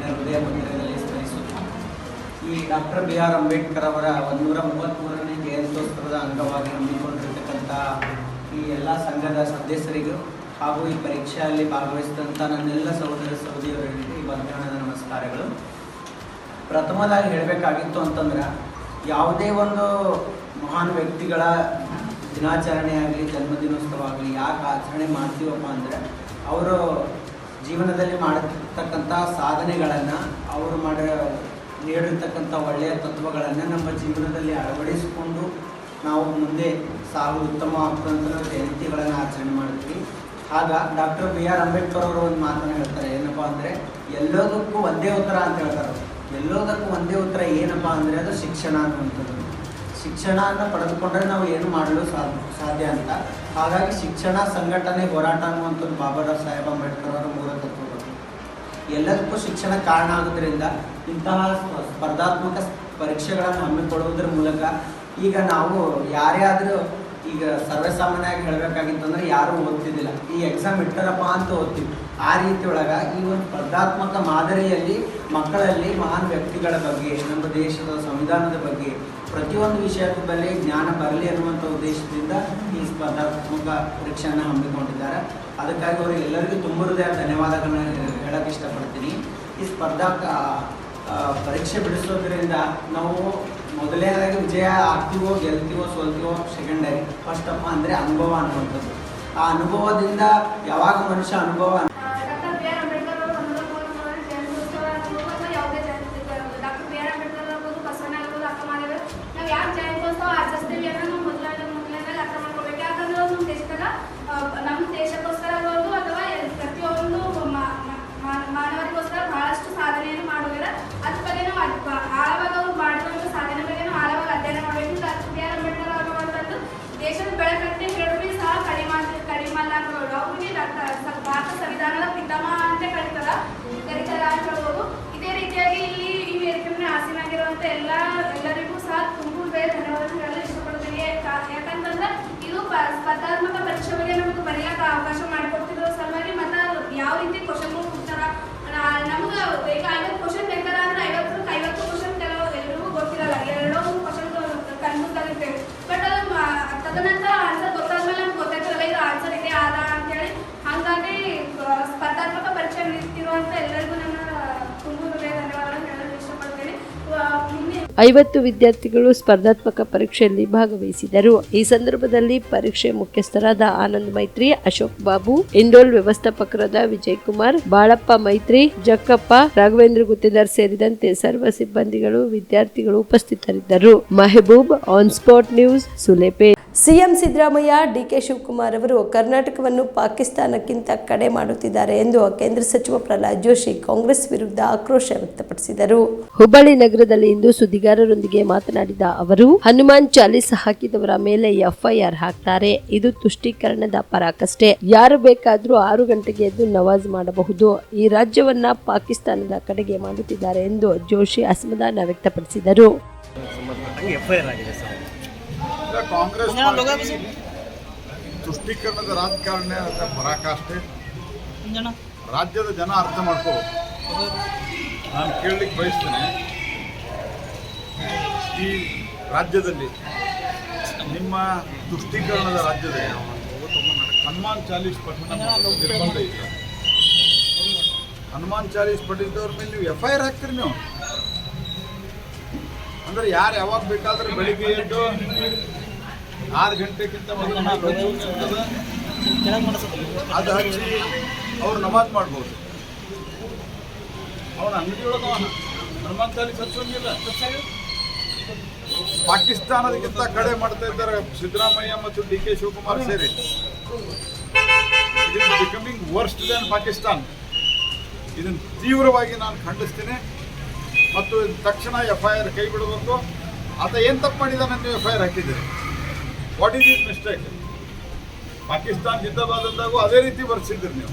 S7: ಹೃದಯ ಮಂದಿರದಲ್ಲಿ ಸ್ಮರಿಸುತ್ತಾ ಈ ಡಾಕ್ಟರ್ BR ಅಂಬೇಡ್ಕರ್ ಅವರ 133ನೇ ಜಯಂತ್ಯೋತ್ಸವದ ಅಂಗವಾಗಿ ಹಮ್ಮಿಕೊಂಡಿರತಕ್ಕಂಥ ಈ ಎಲ್ಲ ಸಂಘದ ಸದಸ್ಯರಿಗೂ ಹಾಗೂ ಈ ಪರೀಕ್ಷೆಯಲ್ಲಿ ಭಾಗವಹಿಸಿದಂಥ ನನ್ನೆಲ್ಲ ಸಹೋದರ ಸಹೋದರಿಯರಿಗೆ ಈ ಮಧ್ಯಾಹ್ನದ ನಮಸ್ಕಾರಗಳು. ಪ್ರಥಮದಾಗಿ ಹೇಳಬೇಕಾಗಿತ್ತು ಅಂತಂದ್ರೆ, ಯಾವುದೇ ಒಂದು ಮಹಾನ್ ವ್ಯಕ್ತಿಗಳ ದಿನಾಚರಣೆ ಆಗಲಿ ಜನ್ಮದಿನೋತ್ಸವ ಆಗಲಿ ಯಾಕೆ ಆಚರಣೆ ಮಾಡ್ತೀವಪ್ಪ ಅಂದರೆ, ಅವರು ಜೀವನದಲ್ಲಿ ಮಾಡಿರ್ತಕ್ಕಂಥ ಸಾಧನೆಗಳನ್ನು, ಅವರು ನೀಡಿರ್ತಕ್ಕಂಥ ಒಳ್ಳೆಯ ತತ್ವಗಳನ್ನು ನಮ್ಮ ಜೀವನದಲ್ಲಿ ಅಳವಡಿಸಿಕೊಂಡು ನಾವು ಮುಂದೆ ಸಾಗು ಉತ್ತಮವಾಗ್ತಂತ ಜಯಂತಿಗಳನ್ನು ಆಚರಣೆ ಮಾಡ್ತೀವಿ. ಆಗ ಡಾಕ್ಟರ್ BR ಅಂಬೇಡ್ಕರ್ ಅವರು ಒಂದು ಮಾತನ್ನು ಹೇಳ್ತಾರೆ, ಏನಪ್ಪ ಅಂದರೆ ಎಲ್ಲದಕ್ಕೂ ಒಂದೇ ಉತ್ತರ ಅಂತ ಹೇಳ್ತಾರೆ. ಎಲ್ಲದಕ್ಕೂ ಒಂದೇ ಉತ್ತರ ಏನಪ್ಪ ಅಂದರೆ ಅದು ಶಿಕ್ಷಣ ಅನ್ನುವಂಥದ್ದು. ಶಿಕ್ಷಣವನ್ನು ಪಡೆದುಕೊಂಡ್ರೆ ನಾವು ಏನು ಮಾಡಲು ಸಾಧ್ಯ ಅಂತ. ಹಾಗಾಗಿ ಶಿಕ್ಷಣ, ಸಂಘಟನೆ, ಹೋರಾಟ ಅನ್ನುವಂಥದ್ದು ಬಾಬಾ ಸಾಹೇಬ್ ಅಂಬೇಡ್ಕರ್ ಅವರ ಮೂಲ ತತ್ವಗಳು. ಎಲ್ಲದಕ್ಕೂ ಶಿಕ್ಷಣ ಕಾರಣ ಆಗೋದ್ರಿಂದ ಇಂತಹ ಸ್ಪರ್ಧಾತ್ಮಕ ಪರೀಕ್ಷೆಗಳನ್ನು ಹಮ್ಮಿಕೊಳ್ಳುವುದರ ಮೂಲಕ ಈಗ ನಾವು ಯಾರೇ ಆದರೂ ಈಗ ಸರ್ವೇಸಾಮಾನ್ಯವಾಗಿ ಹೇಳಬೇಕಾಗಿತ್ತಂದ್ರೆ ಯಾರೂ ಓದ್ತಿದ್ದಿಲ್ಲ, ಈ ಎಕ್ಸಾಮ್ ಇಟ್ಟಾರಪ್ಪ ಅಂತ ಓದ್ತೀವಿ. ಆ ರೀತಿ ಒಳಗೆ ಈ ಒಂದು ಸ್ಪರ್ಧಾತ್ಮಕ ಮಾದರಿಯಲ್ಲಿ ಮಕ್ಕಳಲ್ಲಿ ಮಹಾನ್ ವ್ಯಕ್ತಿಗಳ ಬಗ್ಗೆ, ನಮ್ಮ ದೇಶದ ಸಂವಿಧಾನದ ಬಗ್ಗೆ, ಪ್ರತಿಯೊಂದು ವಿಷಯದ ಬಗ್ಗೆ ಜ್ಞಾನ ಬರಲಿ ಅನ್ನುವಂಥ ಉದ್ದೇಶದಿಂದ ಈ ಸ್ಪರ್ಧಾತ್ಮಕ ಪರೀಕ್ಷೆಯನ್ನು ಹಮ್ಮಿಕೊಂಡಿದ್ದಾರೆ. ಅದಕ್ಕಾಗಿ ಅವರಿಗೆ ಎಲ್ಲರಿಗೂ ತುಂಬ ಹೃದಯ ಧನ್ಯವಾದಗಳನ್ನ ಹೇಳಕ್ಕೆ ಇಷ್ಟಪಡ್ತೀನಿ. ಈ ಪರೀಕ್ಷೆ ಬಿಡಿಸೋದ್ರಿಂದ ನಾವು ಮೊದಲನೇದಾಗಿ ವಿಜಯ ಆಗ್ತೀವೋ ಗೆಲ್ತೀವೋ ಸೋಲ್ತೀವೋ ಸೆಕೆಂಡರಿ, ಫಸ್ಟ್ ಅಪ್ಪ ಅಂದರೆ ಅನುಭವ ಅನ್ನುವಂಥದ್ದು. ಆ ಅನುಭವದಿಂದ ಯಾವಾಗ ಮನುಷ್ಯ ಅನುಭವ
S8: ನಮ್ಮ ದೇಶಕ್ಕೋಸ್ಕರ ಆಗ್ಬೋದು ಅಥವಾ ಪ್ರತಿಯೊಂದು ಮಾನವರಿಗೋಸ್ಕರ ಬಹಳಷ್ಟು ಸಾಧನೆಯನ್ನು ಮಾಡೋದಿಲ್ಲ. ಅದ್ರ ಬಗ್ಗೆ ನಾವು ಆಳವಾಗಿ ಅವ್ರು ಮಾಡಿರುವಂಥ ಸಾಧನೆ ಬಗ್ಗೆ ನಾವು ಆಳವಾಗಿ ಅಧ್ಯಯನ ಮಾಡಬೇಕು. ಡಾಕ್ಟರ್ BR ಅಂಬೇಡ್ಕರ್ ಅನ್ನುವಂಥದ್ದು ದೇಶದ ಬೆಳಕಂತೆ ಹೇಳಿದ್ರು ಸಹ ಕಡಿಮಲ್ಲ ಅಂತ ಹೇಳೋದು. ಅವ್ರಿಗೆ ಭಾರತ ಸಂವಿಧಾನದ ಪಿತಾಮಹ ಅಂತ ಕರೀತಾರ ಅಂತ ಹೇಳ್ಬೋದು. ಇದೇ ರೀತಿಯಾಗಿ ಇಲ್ಲಿ ಈ ವೇದಿಕೆ ಆಸೀನಾಗಿರುವಂಥ ಎಲ್ಲರಿಗೂ ಸಹ ತುಂಬ ಧನ್ಯವಾದ ಹೇಳಲು ಇಷ್ಟಪಡ್ತೀನಿ. ಯಾಕಂತಂದ್ರೆ ಇದು ಸ್ಪರ್ಧಾತ್ಮಕ ಪರೀಕ್ಷೆ ಬಗ್ಗೆ ನಮಗೆ ಬರೆಯಕ್ಕೆ ಅವಕಾಶ ಮಾಡಿಕೊಡ್ತಿರೋ ಸಲುವಾಗಿ ಮತ್ತು ಯಾವ ರೀತಿ ಕ್ವಶನ್ಗಳು ಕೊಡ್ತಾರ. ನಮ್ಗೆ ಈಗ 50 ಕ್ವಶನ್ ಬೇಕಾದ್ರೆ ಅಂದ್ರೆ 50 ಕ್ವಶನ್ ಎಲ್ಲರಿಗೂ ಗೊತ್ತಿರಲ್ಲ, 2 ಕ್ವಶನ್ ಕನ್ಫ್ಯೂಸ್ ಆಗಿರ್ತೇವೆ. ಬಟ್ ಅದು ತದನಂತರ ಆನ್ಸರ್ ಗೊತ್ತಾದ್ಮೇಲೆ ನಮ್ಗೆ ಗೊತ್ತಾಗ್ತಿರಲ್ಲ ಇದು ಆನ್ಸರ್ ಇದೆ ಆದ ಅಂತೇಳಿ. ಹಾಗಾಗಿ ಸ್ಪರ್ಧಾತ್ಮಕ ಪರೀಕ್ಷೆ ನಿಂತಿರುವಂಥ ಎಲ್ಲರಿಗೂ ನನ್ನ ತುಂಬ ಧನ್ಯವಾದಗಳನ್ನು ಹೇಳಲು ಇಷ್ಟಪಡ್ತೇನೆ.
S2: 50 ವಿದ್ಯಾರ್ಥಿಗಳು ಸ್ಪರ್ಧಾತ್ಮಕ ಪರೀಕ್ಷೆಯಲ್ಲಿ ಭಾಗವಹಿಸಿದರು. ಈ ಸಂದರ್ಭದಲ್ಲಿ ಪರೀಕ್ಷೆ ಮುಖ್ಯಸ್ಥರಾದ ಆನಂದ್ ಮೈತ್ರಿ, ಅಶೋಕ್ ಬಾಬು, ಇಂಡೋಲ್ ವ್ಯವಸ್ಥಾಪಕರಾದ ವಿಜಯ್ ಕುಮಾರ್, ಬಾಳಪ್ಪ ಮೈತ್ರಿ, ಜಕ್ಕಪ್ಪ, ರಾಘವೇಂದ್ರ ಗುತ್ತೇದಾರ್ ಸೇರಿದಂತೆ ಸರ್ವ ಸಿಬ್ಬಂದಿಗಳು, ವಿದ್ಯಾರ್ಥಿಗಳು ಉಪಸ್ಥಿತರಿದ್ದರು. Mehaboob, on spot news, Sulepe.
S3: CM Siddaramaiah DK Shivakumar ಅವರು ಕರ್ನಾಟಕವನ್ನು ಪಾಕಿಸ್ತಾನಕ್ಕಿಂತ ಕಡೆ ಮಾಡುತ್ತಿದ್ದಾರೆ ಎಂದು ಕೇಂದ್ರ ಸಚಿವ ಪ್ರಹ್ಲಾದ್ ಜೋಶಿ ಕಾಂಗ್ರೆಸ್ ವಿರುದ್ಧ ಆಕ್ರೋಶ ವ್ಯಕ್ತಪಡಿಸಿದರು.
S2: ಹುಬ್ಬಳ್ಳಿ ನಗರದಲ್ಲಿ ಇಂದು ಸುದ್ದಿಗಾರರೊಂದಿಗೆ ಮಾತನಾಡಿದ ಅವರು, ಹನುಮಾನ್ ಚಾಲೀಸ್ ಹಾಕಿದವರ ಮೇಲೆ FIR ಹಾಕ್ತಾರೆ. ಇದು ತುಷ್ಟೀಕರಣದ ಪರಾಕಷ್ಟೇ. ಯಾರು ಬೇಕಾದ್ರೂ 6 ಗಂಟೆಗೆ ಎದ್ದು ನಮಾಜ್ ಮಾಡಬಹುದು. ಈ ರಾಜ್ಯವನ್ನ ಪಾಕಿಸ್ತಾನದ ಕಡೆಗೆ ಮಾಡುತ್ತಿದ್ದಾರೆ ಎಂದು ಜೋಶಿ ಅಸಮಾಧಾನ ವ್ಯಕ್ತಪಡಿಸಿದರು.
S9: ಕಾಂಗ್ರೆಸ್ ತುಷ್ಟೀಕರಣದ ರಾಜಕಾರಣ ಅಂತ ಪರಾಕಾಷ್ಠೆ. ರಾಜ್ಯದ ಜನ ಅರ್ಥ ಮಾಡ್ಕೋಬೇಕು. ನಾನು ಕೇಳಲಿಕ್ಕೆ ಬಯಸ್ತೇನೆ, ಈ ರಾಜ್ಯದಲ್ಲಿ ನಿಮ್ಮ ತುಷ್ಟೀಕರಣದ ರಾಜ್ಯದಲ್ಲಿ ಹನುಮಾನ್ ಚಾಲೀಸ್ ಪಠಣ ನಿರ್ಬಂಧ ಇಲ್ಲ. ಹನುಮಾನ್ ಚಾಲೀಸ್ ಪಠಿಸಿದವ್ರ ಮೇಲೆ ನೀವು FIR ಹಾಕ್ತೀರಿ ನೀವು. ಅಂದರೆ ಯಾರು ಯಾವಾಗ ಬೇಕಾದ್ರೆ ಬೆಳಿಗ್ಗೆ ಎದ್ದು 6 ಗಂಟೆಗಿಂತ ಮೊದಲು ಅದು ಹಚ್ಚಿ ಅವ್ರು ನಮಾಜ್ ಮಾಡ್ಬೋದು. ಅವನ ಅಂಗಡಿಯೊಳಗೆ ಹನುಮಾನ್ ಚಾಲೀಸ್ ಹಚ್ಚೋಂಗಿಲ್ಲ. ಪಾಕಿಸ್ತಾನದಕ್ಕಿಂತ ಕಡೆ ಮಾಡ್ತಾ ಇದ್ದಾರೆ ಸಿದ್ದರಾಮಯ್ಯ ಮತ್ತು DK ಶಿವಕುಮಾರ್ ಸೇರಿ. It is becoming worst then Pakistan. ಇದನ್ನು ತೀವ್ರವಾಗಿ ನಾನು ಖಂಡಿಸ್ತೀನಿ ಮತ್ತು ತಕ್ಷಣ FIR ಕೈ ಬಿಡಬೇಕು. ಆತ ಏನು ತಪ್ಪು ಮಾಡಿದಾನೆ ನೀವು FIR ಹಾಕಿದ್ದೀರಿ? What is his mistake? Pakistan ಜಿಂದಾಬಾದ್ ಅಂದಾಗೂ ಅದೇ ರೀತಿ ಬರ್ಸಿದ್ದೀರಿ ನೀವು.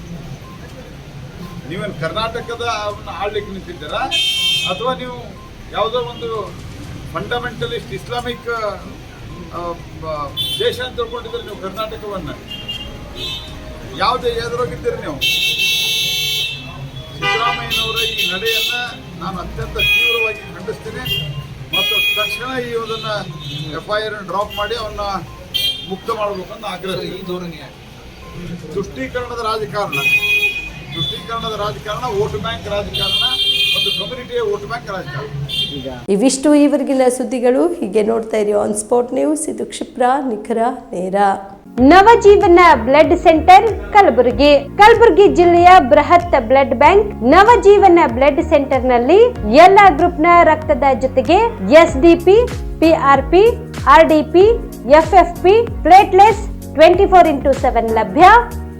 S9: ನೀವೇನು ಕರ್ನಾಟಕದ ಆಳ್ಲಿಕ್ಕೆ ನಿಂತಿದ್ದೀರಾ ಅಥವಾ ನೀವು ಯಾವುದೋ ಒಂದು ಫಂಡಮೆಂಟಲಿಸ್ಟ್ ಇಸ್ಲಾಮಿಕ್ ದೇಶ ಅಂತ ತಿಳ್ಕೊಂಡಿದ್ರೆ ನೀವು ಕರ್ನಾಟಕವನ್ನು? ಯಾವುದೇ ಎದುರೋಗಿದ್ದೀರಿ ನೀವು? ಸಿದ್ದರಾಮಯ್ಯನವರ ಈ ನಡೆಯನ್ನು ನಾನು ಅತ್ಯಂತ ತೀವ್ರವಾಗಿ ಖಂಡಿಸ್ತೀನಿ ಮತ್ತು ತಕ್ಷಣ ಈ ಅದನ್ನು FIR ಡ್ರಾಪ್ ಮಾಡಿ ಅವನ್ನ ಮುಕ್ತ ಮಾಡಬೇಕಂತ ಆಗ್ರಹಿಸ್ತೀನಿ. ಈ ಧೋರಣೆ ತುಷ್ಟೀಕರಣದ ರಾಜಕಾರಣ ವೋಟ್ ಬ್ಯಾಂಕ್ ರಾಜಕಾರಣ, ಒಂದು ಕಮ್ಯುನಿಟಿಯ ವೋಟ್ ಬ್ಯಾಂಕ್ ರಾಜಕಾರಣ.
S3: ಇವಿಷ್ಟು ಈವರೆಗಿನ ಸುದ್ದಿಗಳು. ಹೀಗೆ ನೋಡ್ತಾ ಇರಿ ಆನ್ ಸ್ಪಾಟ್ ನ್ಯೂಸ್. ಇದು ಕ್ಷಿಪ್ರ, ನಿಖರ, ನೇರ.
S2: Navajeevan blood centre Kalaburagi. ಕಲಬುರಗಿ ಜಿಲ್ಲೆಯ ಬೃಹತ್ blood bank Navajeevan blood centre ನಲ್ಲಿ ಎಲ್ಲಾ ಗ್ರೂಪ್ನ ರಕ್ತದ ಜೊತೆಗೆ SDP, PRP, RDP, FFP, ಪ್ಲೇಟ್ಲೆಸ್ 24x7 ಲಭ್ಯ.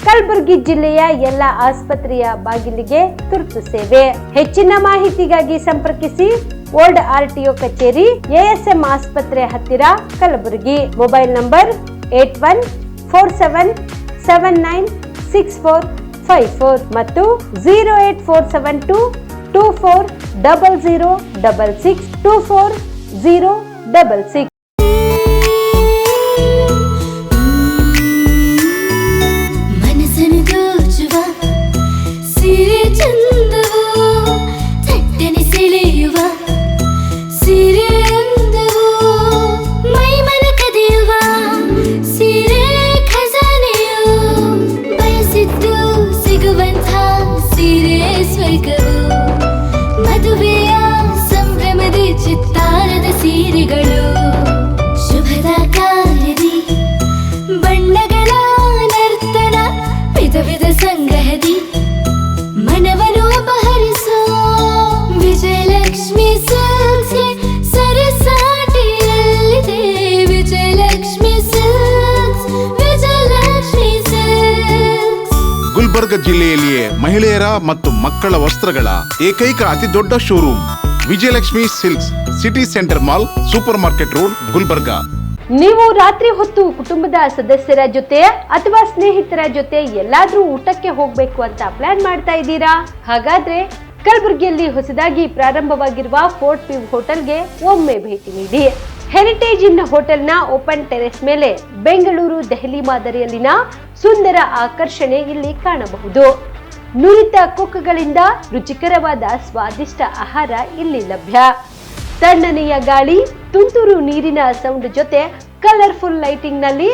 S2: ಕಲಬುರಗಿ ಜಿಲ್ಲೆಯ ಎಲ್ಲ ಆಸ್ಪತ್ರೆಯ ಬಾಗಿಲಿಗೆ ತುರ್ತು ಸೇವೆ. ಹೆಚ್ಚಿನ ಮಾಹಿತಿಗಾಗಿ ಸಂಪರ್ಕಿಸಿ ಓಲ್ಡ್ RTO ಕಚೇರಿ, ASM ಆಸ್ಪತ್ರೆ ಹತ್ತಿರ, ಕಲಬುರಗಿ. ಮೊಬೈಲ್ ನಂಬರ್ 8147979654 ಮತ್ತು 08472240066 24066.
S10: ಮದುವೆಯ ಸಂಭ್ರಮದ ಚಿತ್ತಾರದ ಸೀರೆಗಳು, ಶುಭದ ಕಾರ್ಯದಿ ಬಣ್ಣಗಳ ನರ್ತನ, ವಿಧ ವಿಧ ಸಂಗ್ರಹದಿ ಮನವನ್ನು ಅಪಹರಿಸೋ ವಿಜಯಲಕ್ಷ್ಮಿ ಸಿಲ್ಕ್ಸ್ ಸರಸಾಟಿಯಲ್ಲಿದೆ. Vijayalakshmi silks, Vijayalakshmi silks.
S11: ಗುಲ್ಬರ್ಗ ಜಿಲ್ಲೆಯಲ್ಲಿಯೇ ಮಹಿಳೆಯರ ಮತ್ತು ಮಕ್ಕಳ ವಸ್ತ್ರಗಳ ಏಕೈಕ ಅತಿ ದೊಡ್ಡ showroom Vijayalakshmi silks, city centre mall, super market road, Gulbarga.
S2: ನೀವು ರಾತ್ರಿ ಹೊತ್ತು ಕುಟುಂಬದ ಸದಸ್ಯರ ಜೊತೆ ಅಥವಾ ಸ್ನೇಹಿತರ ಜೊತೆ ಎಲ್ಲಾದ್ರೂ ಊಟಕ್ಕೆ ಹೋಗ್ಬೇಕು ಅಂತ ಪ್ಲಾನ್ ಮಾಡ್ತಾ ಇದ್ದೀರಾ? ಹಾಗಾದ್ರೆ ಕಲಬುರಗಿಯಲ್ಲಿ ಹೊಸದಾಗಿ ಪ್ರಾರಂಭವಾಗಿರುವ ಫೋರ್ಟ್ ವ್ಯೂ ಹೋಟೆಲ್ಗೆ ಒಮ್ಮೆ ಭೇಟಿ ನೀಡಿ. ಹೆರಿಟೇಜ್ ಇನ್ ಹೋಟೆಲ್ನ ಓಪನ್ ಟೆರೆಸ್ ಮೇಲೆ ಬೆಂಗಳೂರು, ದೆಹಲಿ ಮಾದರಿಯಲ್ಲಿನ ಸುಂದರ ಆಕರ್ಷಣೆ ಇಲ್ಲಿ ಕಾಣಬಹುದು. ನುರಿತ ಕುಕ್ಗಳಿಂದ ರುಚಿಕರವಾದ ಸ್ವಾದಿಷ್ಟ ಆಹಾರ ಇಲ್ಲಿ ಲಭ್ಯ. ತಣ್ಣನೆಯ ಗಾಳಿ, ತುಂತುರು ನೀರಿನ ಸೌಂಡ್ ಜೊತೆ ಕಲರ್ಫುಲ್ ಲೈಟಿಂಗ್ ನಲ್ಲಿ,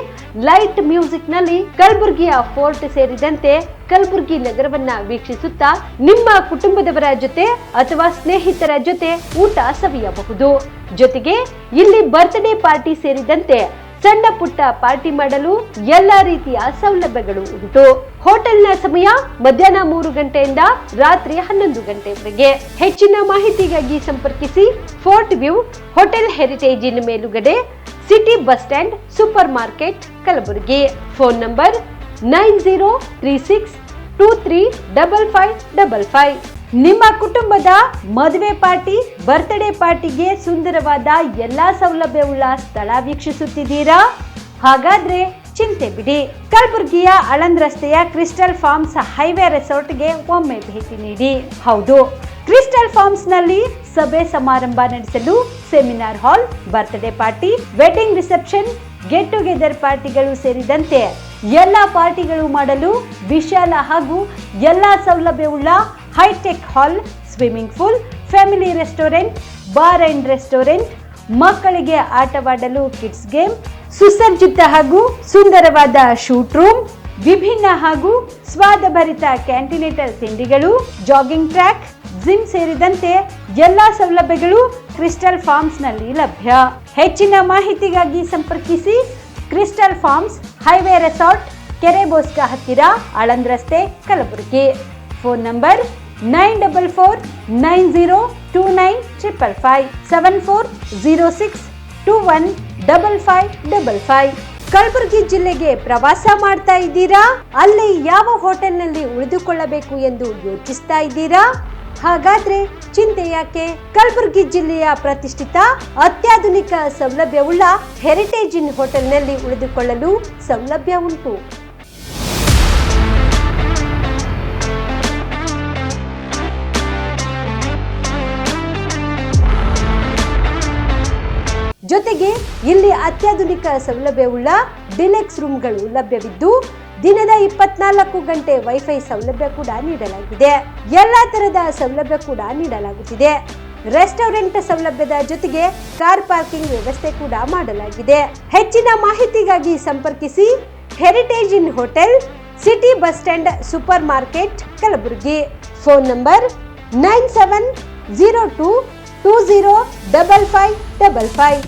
S2: ಲೈಟ್ ಮ್ಯೂಸಿಕ್ ನಲ್ಲಿ ಕಲಬುರಗಿಯ ಫೋರ್ಟ್ ಸೇರಿದಂತೆ ಕಲಬುರಗಿ ನಗರವನ್ನ ವೀಕ್ಷಿಸುತ್ತಾ ನಿಮ್ಮ ಕುಟುಂಬದವರ ಜೊತೆ ಅಥವಾ ಸ್ನೇಹಿತರ ಜೊತೆ ಊಟ ಸವಿಯಬಹುದು. ಜೊತೆಗೆ ಇಲ್ಲಿ ಬರ್ತ್ಡೇ ಪಾರ್ಟಿ ಸೇರಿದಂತೆ ಸಣ್ಣ ಪುಟ್ಟ ಪಾರ್ಟಿ ಮಾಡಲು ಎಲ್ಲಾ ರೀತಿಯ ಸೌಲಭ್ಯಗಳು ಉಂಟು. ಹೋಟೆಲ್ನ ಸಮಯ ಮಧ್ಯಾಹ್ನ 3 ಗಂಟೆಯಿಂದ ರಾತ್ರಿ 11 ಗಂಟೆವರೆಗೆ. ಹೆಚ್ಚಿನ ಮಾಹಿತಿಗಾಗಿ ಸಂಪರ್ಕಿಸಿ ಫೋರ್ಟ್ ವ್ಯೂ ಹೋಟೆಲ್, ಹೆರಿಟೇಜ್ ಇನ್ ಮೇಲುಗಡೆ, city bus stand, super market, Kalaburagi. Phone number 9036235555. ನಿಮ್ಮ ಕುಟುಂಬದ ಮದುವೆ ಪಾರ್ಟಿ, ಬರ್ತ್ಡೇ ಪಾರ್ಟಿಗೆ ಸುಂದರವಾದ ಎಲ್ಲಾ ಸೌಲಭ್ಯವುಳ್ಳ ಸ್ಥಳ ವೀಕ್ಷಿಸುತ್ತಿದ್ದೀರಾ? ಹಾಗಾದ್ರೆ ಚಿಂತೆ ಬಿಡಿ. ಕಲಬುರಗಿಯ ಆಳಂದ್ ರಸ್ತೆಯ ಕ್ರಿಸ್ಟಲ್ ಫಾರ್ಮ್ಸ್ ಹೈವೇ ರೆಸಾರ್ಟ್ಗೆ ಒಮ್ಮೆ ಭೇಟಿ ನೀಡಿ. ಹೌದು, ಕ್ರಿಸ್ಟಲ್ ಫಾರ್ಮ್ಸ್ ನಲ್ಲಿ ಸಭೆ ಸಮಾರಂಭ ನಡೆಸಲು seminar hall, birthday party, wedding reception, get together ಪಾರ್ಟಿಗಳು ಸೇರಿದಂತೆ ಎಲ್ಲಾ ಪಾರ್ಟಿಗಳು ಮಾಡಲು ವಿಶಾಲ ಹಾಗೂ ಎಲ್ಲಾ ಸೌಲಭ್ಯವುಳ್ಳ hi tech hall, swimming pool, family restaurant, bar and restaurant, ಮಕ್ಕಳಿಗೆ ಆಟವಾಡಲು ಕಿಡ್ಸ್ ಗೇಮ್, ಸುಸಜ್ಜಿತ ಹಾಗೂ ಸುಂದರವಾದ ಶೂಟ್ ರೂಮ್, ವಿಭಿನ್ನ ಹಾಗೂ ಸ್ವಾದಭರಿತ ಕ್ಯಾಂಟಿನೆಂಟಲ್ ತಿಂಡಿಗಳು, ಜಾಗಿಂಗ್ ಟ್ರ್ಯಾಕ್, ಜಿಮ್ ಸೇರಿದಂತೆ ಎಲ್ಲಾ ಸೌಲಭ್ಯಗಳು ಕ್ರಿಸ್ಟಲ್ ಫಾರ್ಮ್ಸ್ ನಲ್ಲಿ ಲಭ್ಯ. ಹೆಚ್ಚಿನ ಮಾಹಿತಿಗಾಗಿ ಸಂಪರ್ಕಿಸಿ ಕ್ರಿಸ್ಟಲ್ ಫಾರ್ಮ್ಸ್, ಹೈವೇ ರೆಸಾರ್ಟ್, ಕೆರೆ ಬೋಸ್ಕ ಹತ್ತಿರ, ಆಳಂದ್ ರಸ್ತೆ, ಕಲಬುರಗಿ. Phone number 9490295555 7406215555. ಕಲಬುರಗಿ ಜಿಲ್ಲೆಗೆ ಪ್ರವಾಸ ಮಾಡ್ತಾ ಇದ್ದೀರಾ? ಅಲ್ಲಿ ಯಾವ ಹೋಟೆಲ್ನಲ್ಲಿ ಉಳಿದುಕೊಳ್ಳಬೇಕು ಎಂದು ಯೋಚಿಸ್ತಾ ಇದ್ದೀರಾ? ಹಾಗಾದ್ರೆ ಚಿಂತೆ ಯಾಕೆ? ಕಲಬುರಗಿ ಜಿಲ್ಲೆಯ ಪ್ರತಿಷ್ಠಿತ ಅತ್ಯಾಧುನಿಕ ಸೌಲಭ್ಯವುಳ್ಳ ಹೆರಿಟೇಜ್ ಇನ್ ಹೋಟೆಲ್ನಲ್ಲಿ ಉಳಿದುಕೊಳ್ಳಲು ಸೌಲಭ್ಯ ಉಂಟು. ಜೊತೆಗೆ ಇಲ್ಲಿ ಅತ್ಯಾಧುನಿಕ ಸೌಲಭ್ಯವುಳ್ಳ ಡಿಲೆಕ್ಸ್ ರೂಮ್ಗಳು ಲಭ್ಯವಿದ್ದು ದಿನದ 24 ಗಂಟೆ ವೈಫೈ ಸೌಲಭ್ಯ ಕೂಡ ನೀಡಲಾಗಿದೆ. ಎಲ್ಲಾ ತರಹದ ಸೌಲಭ್ಯ ಕೂಡ ನೀಡಲಾಗುತ್ತಿದೆ. ರೆಸ್ಟೋರೆಂಟ್ ಸೌಲಭ್ಯದ ಜೊತೆಗೆ ಕಾರ್ ಪಾರ್ಕಿಂಗ್ ವ್ಯವಸ್ಥೆ ಕೂಡ ಮಾಡಲಾಗಿದೆ. ಹೆಚ್ಚಿನ ಮಾಹಿತಿಗಾಗಿ ಸಂಪರ್ಕಿಸಿ heritage inn hotel, city bus stand, super market, Kalaburagi. Phone number 9702205555.